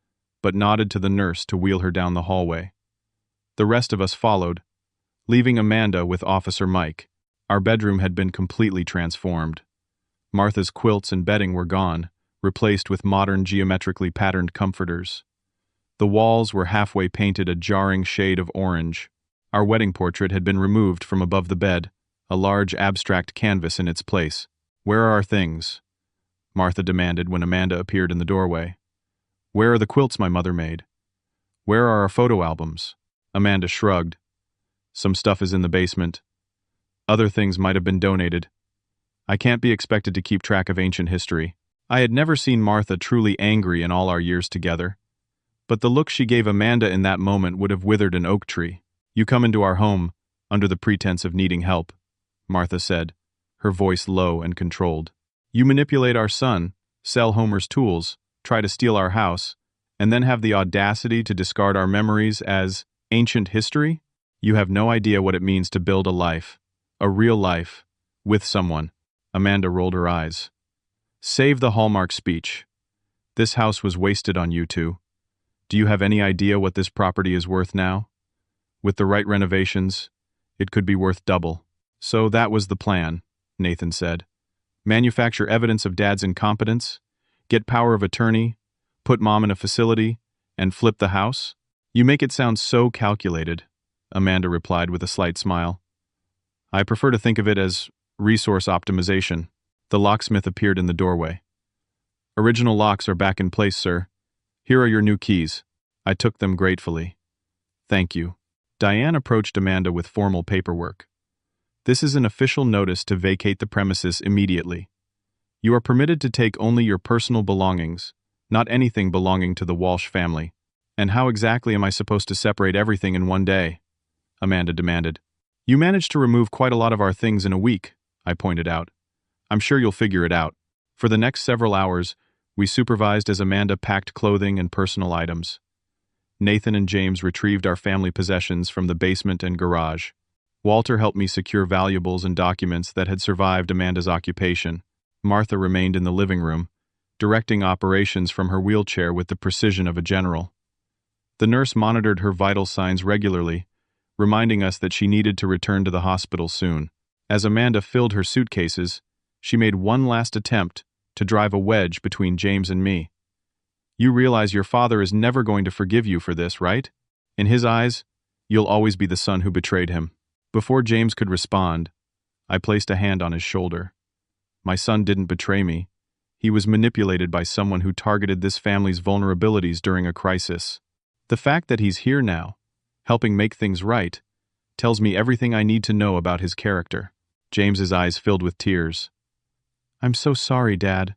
but nodded to the nurse to wheel her down the hallway. The rest of us followed, leaving Amanda with Officer Mike. Our bedroom had been completely transformed. Martha's quilts and bedding were gone, replaced with modern geometrically patterned comforters. The walls were halfway painted a jarring shade of orange. Our wedding portrait had been removed from above the bed, a large abstract canvas in its place. "Where are our things?" Martha demanded when Amanda appeared in the doorway. "Where are the quilts my mother made? Where are our photo albums?" Amanda shrugged. "Some stuff is in the basement. Other things might have been donated. I can't be expected to keep track of ancient history." I had never seen Martha truly angry in all our years together, but the look she gave Amanda in that moment would have withered an oak tree. "You come into our home under the pretense of needing help," Martha said, her voice low and controlled. "You manipulate our son, sell Homer's tools, try to steal our house, and then have the audacity to discard our memories as ancient history? You have no idea what it means to build a life, a real life, with someone." Amanda rolled her eyes. "Save the Hallmark speech. This house was wasted on you two. Do you have any idea what this property is worth now? With the right renovations, it could be worth double." "So that was the plan," Nathan said. "Manufacture evidence of Dad's incompetence, get power of attorney, put Mom in a facility, and flip the house?" "You make it sound so calculated," Amanda replied with a slight smile. "I prefer to think of it as resource optimization." The locksmith appeared in the doorway. "Original locks are back in place, sir. Here are your new keys." I took them gratefully. "Thank you." Diane approached Amanda with formal paperwork. "This is an official notice to vacate the premises immediately. You are permitted to take only your personal belongings, not anything belonging to the Walsh family." "And how exactly am I supposed to separate everything in one day?" Amanda demanded. "You managed to remove quite a lot of our things in a week," I pointed out. "I'm sure you'll figure it out." For the next several hours, we supervised as Amanda packed clothing and personal items. Nathan and James retrieved our family possessions from the basement and garage. Walter helped me secure valuables and documents that had survived Amanda's occupation. Martha remained in the living room, directing operations from her wheelchair with the precision of a general. The nurse monitored her vital signs regularly, reminding us that she needed to return to the hospital soon. As Amanda filled her suitcases, she made one last attempt to drive a wedge between James and me. "You realize your father is never going to forgive you for this, right? In his eyes, you'll always be the son who betrayed him." Before James could respond, I placed a hand on his shoulder. "My son didn't betray me. He was manipulated by someone who targeted this family's vulnerabilities during a crisis. The fact that he's here now, helping make things right, tells me everything I need to know about his character." James's eyes filled with tears. "I'm so sorry, Dad.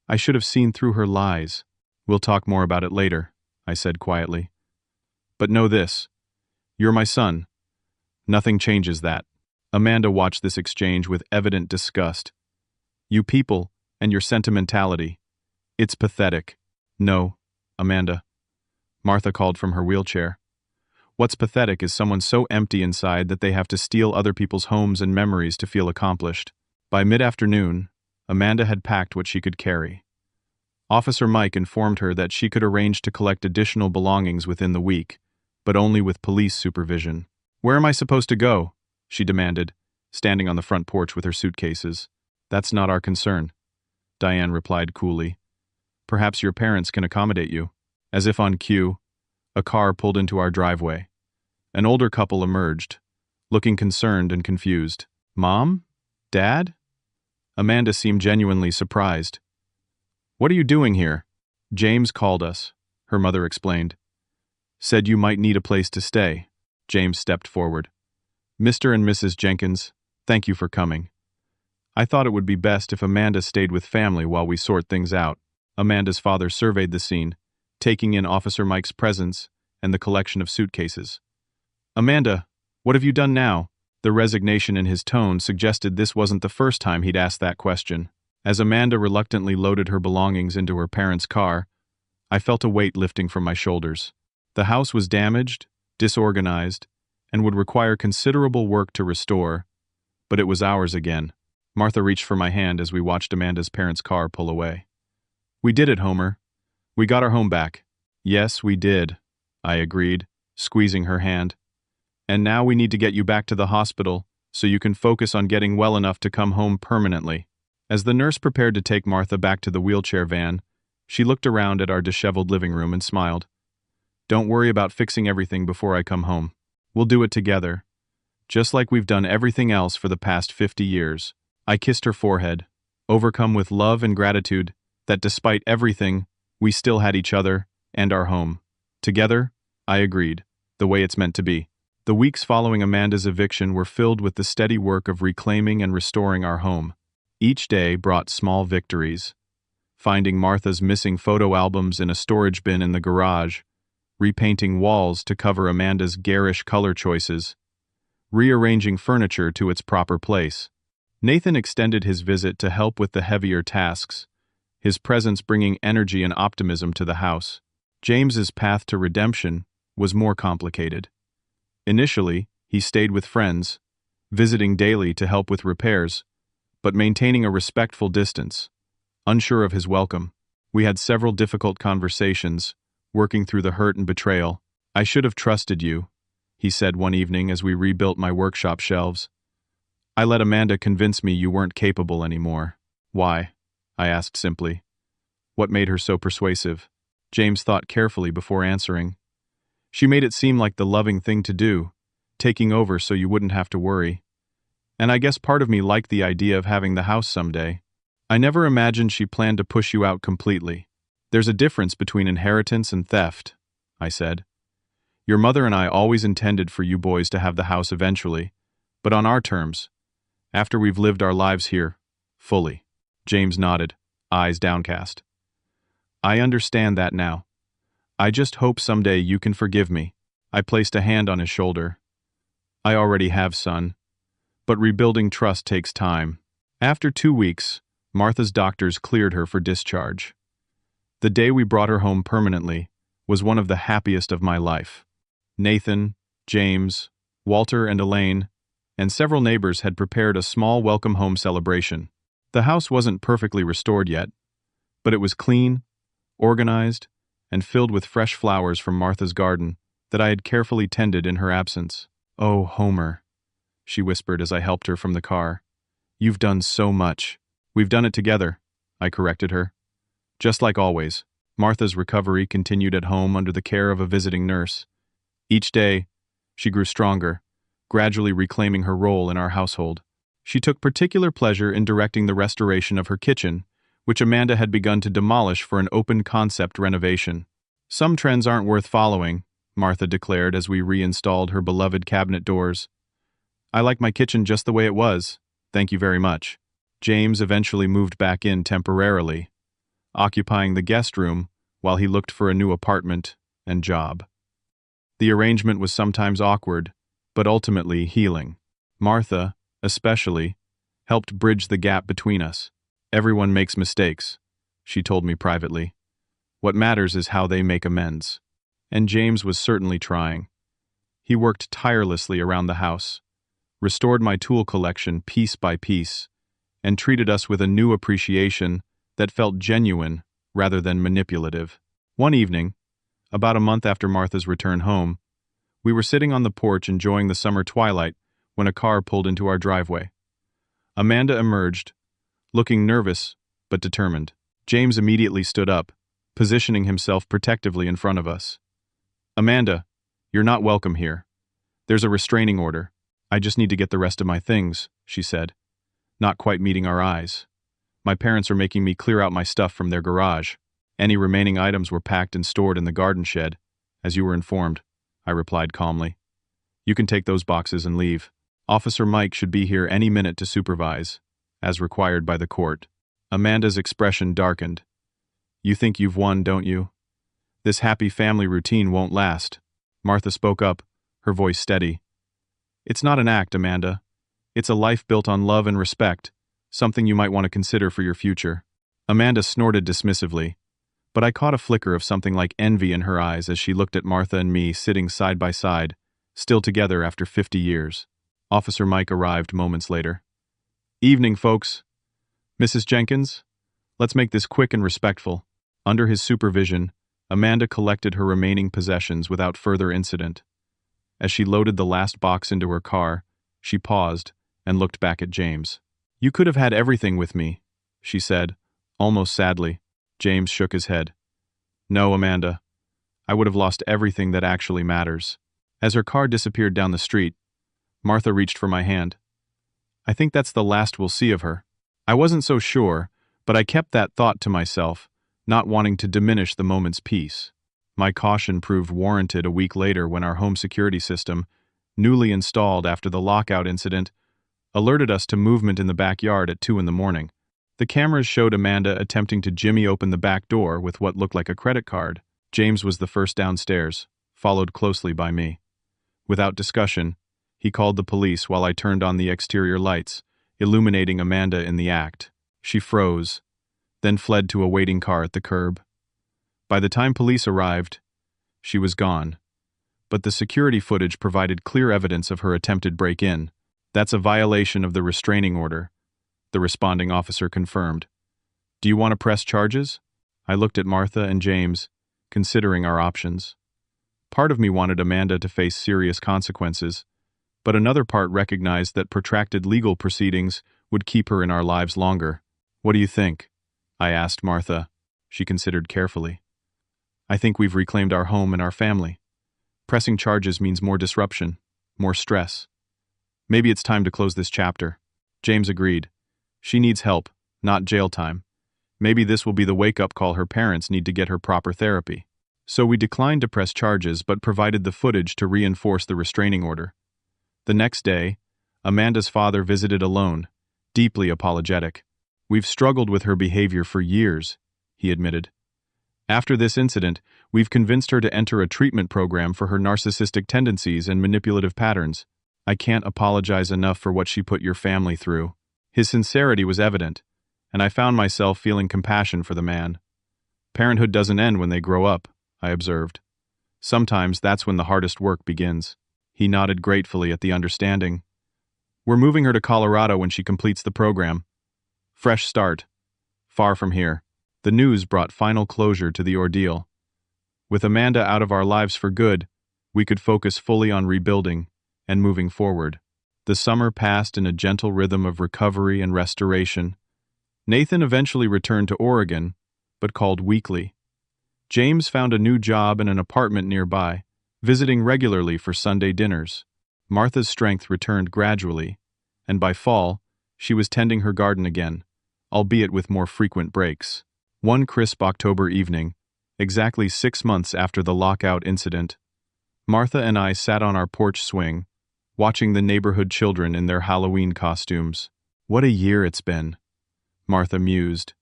I should have seen through her lies." "We'll talk more about it later," I said quietly. "But know this. You're my son. Nothing changes that." Amanda watched this exchange with evident disgust. "You people and your sentimentality. It's pathetic." "No, Amanda." Martha called from her wheelchair. "What's pathetic is someone so empty inside that they have to steal other people's homes and memories to feel accomplished." By mid-afternoon, Amanda had packed what she could carry. Officer Mike informed her that she could arrange to collect additional belongings within the week, but only with police supervision. "Where am I supposed to go?" she demanded, standing on the front porch with her suitcases. "That's not our concern," Diane replied coolly. "Perhaps your parents can accommodate you." As if on cue, a car pulled into our driveway. An older couple emerged, looking concerned and confused. "Mom? Dad?" Amanda seemed genuinely surprised. "What are you doing here?" "James called us," her mother explained. "Said you might need a place to stay." James stepped forward. "Mr. and Mrs. Jenkins, thank you for coming. I thought it would be best if Amanda stayed with family while we sort things out." Amanda's father surveyed the scene, taking in Officer Mike's presence and the collection of suitcases. "Amanda, what have you done now?" The resignation in his tone suggested this wasn't the first time he'd asked that question. As Amanda reluctantly loaded her belongings into her parents' car, I felt a weight lifting from my shoulders. The house was damaged, disorganized, and would require considerable work to restore, but it was ours again. Martha reached for my hand as we watched Amanda's parents' car pull away. "We did it, Homer. We got our home back." "Yes, we did," I agreed, squeezing her hand. "And now we need to get you back to the hospital so you can focus on getting well enough to come home permanently." As the nurse prepared to take Martha back to the wheelchair van, she looked around at our disheveled living room and smiled. "Don't worry about fixing everything before I come home. We'll do it together. Just like we've done everything else for the past 50 years. I kissed her forehead, overcome with love and gratitude that despite everything, we still had each other and our home. Together, I agreed, the way it's meant to be. The weeks following Amanda's eviction were filled with the steady work of reclaiming and restoring our home. Each day brought small victories. Finding Martha's missing photo albums in a storage bin in the garage, repainting walls to cover Amanda's garish color choices, rearranging furniture to its proper place. Nathan extended his visit to help with the heavier tasks, his presence bringing energy and optimism to the house. James's path to redemption was more complicated. Initially, he stayed with friends, visiting daily to help with repairs, but maintaining a respectful distance, unsure of his welcome. We had several difficult conversations, working through the hurt and betrayal. "I should have trusted you," he said one evening as we rebuilt my workshop shelves. "I let Amanda convince me you weren't capable anymore." "Why?" I asked simply. "What made her so persuasive?" James thought carefully before answering. "She made it seem like the loving thing to do, taking over so you wouldn't have to worry. And I guess part of me liked the idea of having the house someday. I never imagined she planned to push you out completely. There's a difference between inheritance and theft," I said. "Your mother and I always intended for you boys to have the house eventually, but on our terms, after we've lived our lives here, fully." James nodded, eyes downcast. "I understand that now. I just hope someday you can forgive me." I placed a hand on his shoulder. "I already have, son. But rebuilding trust takes time." After 2 weeks, Martha's doctors cleared her for discharge. The day we brought her home permanently was one of the happiest of my life. Nathan, James, Walter, and Elaine, and several neighbors had prepared a small welcome home celebration. The house wasn't perfectly restored yet, but it was clean, organized, and filled with fresh flowers from Martha's garden that I had carefully tended in her absence. "Oh, Homer," she whispered as I helped her from the car. "You've done so much." "We've done it together," I corrected her. Just like always, Martha's recovery continued at home under the care of a visiting nurse. Each day, she grew stronger, gradually reclaiming her role in our household. She took particular pleasure in directing the restoration of her kitchen, which Amanda had begun to demolish for an open-concept renovation. "Some trends aren't worth following," Martha declared as we reinstalled her beloved cabinet doors. "I like my kitchen just the way it was, thank you very much." James eventually moved back in temporarily, occupying the guest room while he looked for a new apartment and job. The arrangement was sometimes awkward, but ultimately healing. Martha, especially, helped bridge the gap between us. "Everyone makes mistakes," she told me privately. "What matters is how they make amends." And James was certainly trying. He worked tirelessly around the house, restored my tool collection piece by piece, and treated us with a new appreciation that felt genuine rather than manipulative. One evening, about a month after Martha's return home, we were sitting on the porch enjoying the summer twilight when a car pulled into our driveway. Amanda emerged, looking nervous but determined. James immediately stood up, positioning himself protectively in front of us. "Amanda, you're not welcome here. There's a restraining order. I just need to get the rest of my things," she said, not quite meeting our eyes. "My parents are making me clear out my stuff from their garage. Any remaining items were packed and stored in the garden shed, as you were informed," I replied calmly. "You can take those boxes and leave. Officer Mike should be here any minute to supervise, as required by the court." Amanda's expression darkened. "You think you've won, don't you? This happy family routine won't last." Martha spoke up, her voice steady. "It's not an act, Amanda. It's a life built on love and respect, something you might want to consider for your future." Amanda snorted dismissively, but I caught a flicker of something like envy in her eyes as she looked at Martha and me sitting side by side, still together after 50 years. Officer Mike arrived moments later. "Evening, folks. Mrs. Jenkins, let's make this quick and respectful." Under his supervision, Amanda collected her remaining possessions without further incident. As she loaded the last box into her car, she paused and looked back at James. "You could have had everything with me," she said, almost sadly. James shook his head. No, Amanda. I would have lost everything that actually matters. As her car disappeared down the street, Martha reached for my hand. I think that's the last we'll see of her. I wasn't so sure, but I kept that thought to myself, not wanting to diminish the moment's peace. My caution proved warranted a week later when our home security system, newly installed after the lockout incident, alerted us to movement in the backyard at 2 in the morning. The cameras showed Amanda attempting to jimmy open the back door with what looked like a credit card. James was the first downstairs, followed closely by me. Without discussion, he called the police while I turned on the exterior lights, illuminating Amanda in the act. She froze, then fled to a waiting car at the curb. By the time police arrived, she was gone. But the security footage provided clear evidence of her attempted break-in. That's a violation of the restraining order, the responding officer confirmed. Do you want to press charges? I looked at Martha and James, considering our options. Part of me wanted Amanda to face serious consequences, but another part recognized that protracted legal proceedings would keep her in our lives longer. What do you think? I asked Martha. She considered carefully. I think we've reclaimed our home and our family. Pressing charges means more disruption, more stress. Maybe it's time to close this chapter. James agreed. She needs help, not jail time. Maybe this will be the wake-up call her parents need to get her proper therapy. So we declined to press charges but provided the footage to reinforce the restraining order. The next day, Amanda's father visited alone, deeply apologetic. We've struggled with her behavior for years, he admitted. After this incident, we've convinced her to enter a treatment program for her narcissistic tendencies and manipulative patterns. I can't apologize enough for what she put your family through. His sincerity was evident, and I found myself feeling compassion for the man. Parenthood doesn't end when they grow up, I observed. Sometimes that's when the hardest work begins. He nodded gratefully at the understanding. We're moving her to Colorado when she completes the program. Fresh start. Far from here. The news brought final closure to the ordeal. With Amanda out of our lives for good, we could focus fully on rebuilding and moving forward. The summer passed in a gentle rhythm of recovery and restoration. Nathan eventually returned to Oregon, but called weekly. James found a new job in an apartment nearby, visiting regularly for Sunday dinners. Martha's strength returned gradually, and by fall, she was tending her garden again, albeit with more frequent breaks. One crisp October evening, exactly 6 months after the lockout incident, Martha and I sat on our porch swing, watching the neighborhood children in their Halloween costumes. What a year it's been, Martha mused,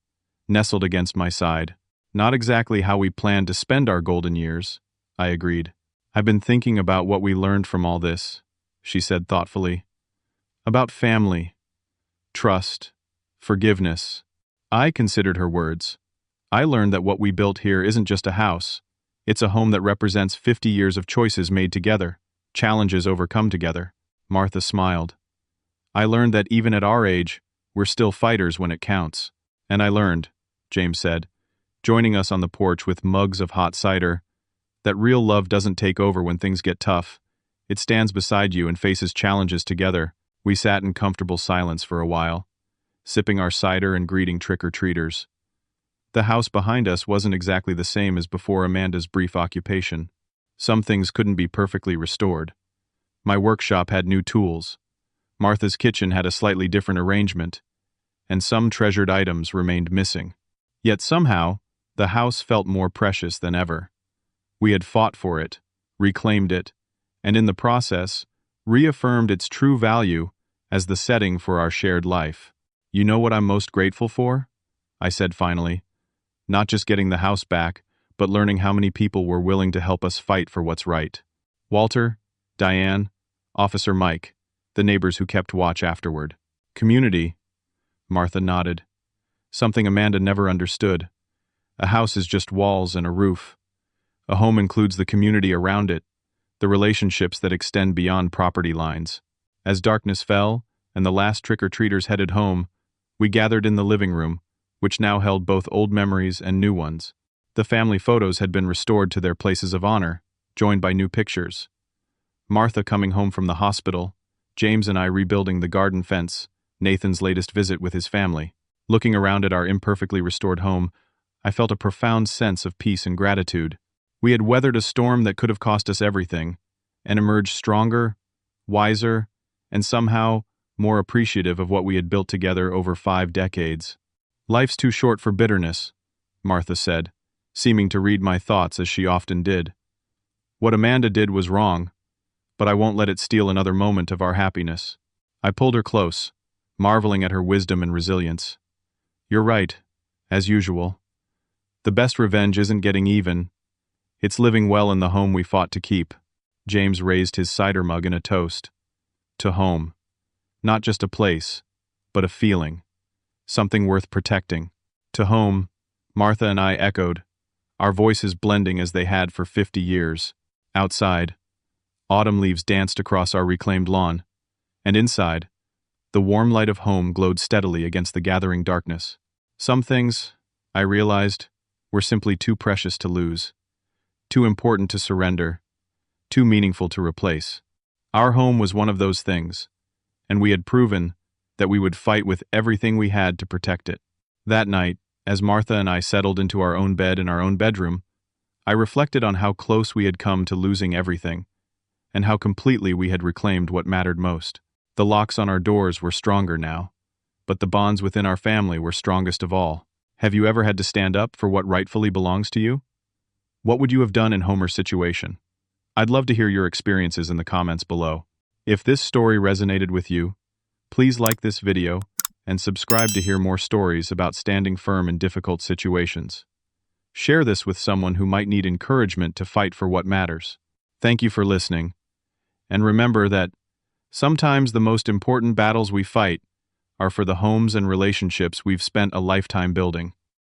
nestled against my side. Not exactly how we planned to spend our golden years, I agreed. I've been thinking about what we learned from all this, she said thoughtfully. About family, trust, forgiveness. I considered her words. I learned that what we built here isn't just a house. It's a home that represents 50 years of choices made together, challenges overcome together. Martha smiled. I learned that even at our age, we're still fighters when it counts. And I learned, James said, joining us on the porch with mugs of hot cider, that real love doesn't take over when things get tough. It stands beside you and faces challenges together. We sat in comfortable silence for a while, sipping our cider and greeting trick-or-treaters. The house behind us wasn't exactly the same as before Amanda's brief occupation. Some things couldn't be perfectly restored. My workshop had new tools. Martha's kitchen had a slightly different arrangement, and some treasured items remained missing. Yet somehow, the house felt more precious than ever. We had fought for it, reclaimed it, and in the process, reaffirmed its true value as the setting for our shared life. You know what I'm most grateful for? I said finally. Not just getting the house back, but learning how many people were willing to help us fight for what's right. Walter, Diane, Officer Mike, the neighbors who kept watch afterward. Community, Martha nodded. Something Amanda never understood. A house is just walls and a roof. A home includes the community around it, the relationships that extend beyond property lines. As darkness fell and the last trick-or-treaters headed home, we gathered in the living room, which now held both old memories and new ones. The family photos had been restored to their places of honor, joined by new pictures. Martha coming home from the hospital, James and I rebuilding the garden fence, Nathan's latest visit with his family. Looking around at our imperfectly restored home, I felt a profound sense of peace and gratitude. We had weathered a storm that could have cost us everything, and emerged stronger, wiser, and somehow more appreciative of what we had built together over 5 decades. "Life's too short for bitterness," Martha said, seeming to read my thoughts as she often did. "What Amanda did was wrong, but I won't let it steal another moment of our happiness." I pulled her close, marveling at her wisdom and resilience. "You're right, as usual. The best revenge isn't getting even. It's living well in the home we fought to keep." James raised his cider mug in a toast. To home. Not just a place, but a feeling. Something worth protecting. To home, Martha and I echoed, our voices blending as they had for 50 years. Outside, autumn leaves danced across our reclaimed lawn, and inside, the warm light of home glowed steadily against the gathering darkness. Some things, I realized, were simply too precious to lose, too important to surrender, too meaningful to replace. Our home was one of those things, and we had proven that we would fight with everything we had to protect it. That night, as Martha and I settled into our own bed in our own bedroom, I reflected on how close we had come to losing everything, and how completely we had reclaimed what mattered most. The locks on our doors were stronger now, but the bonds within our family were strongest of all. Have you ever had to stand up for what rightfully belongs to you? What would you have done in Homer's situation? I'd love to hear your experiences in the comments below. If this story resonated with you, please like this video and subscribe to hear more stories about standing firm in difficult situations. Share this with someone who might need encouragement to fight for what matters. Thank you for listening, and remember that sometimes the most important battles we fight are for the homes and relationships we've spent a lifetime building.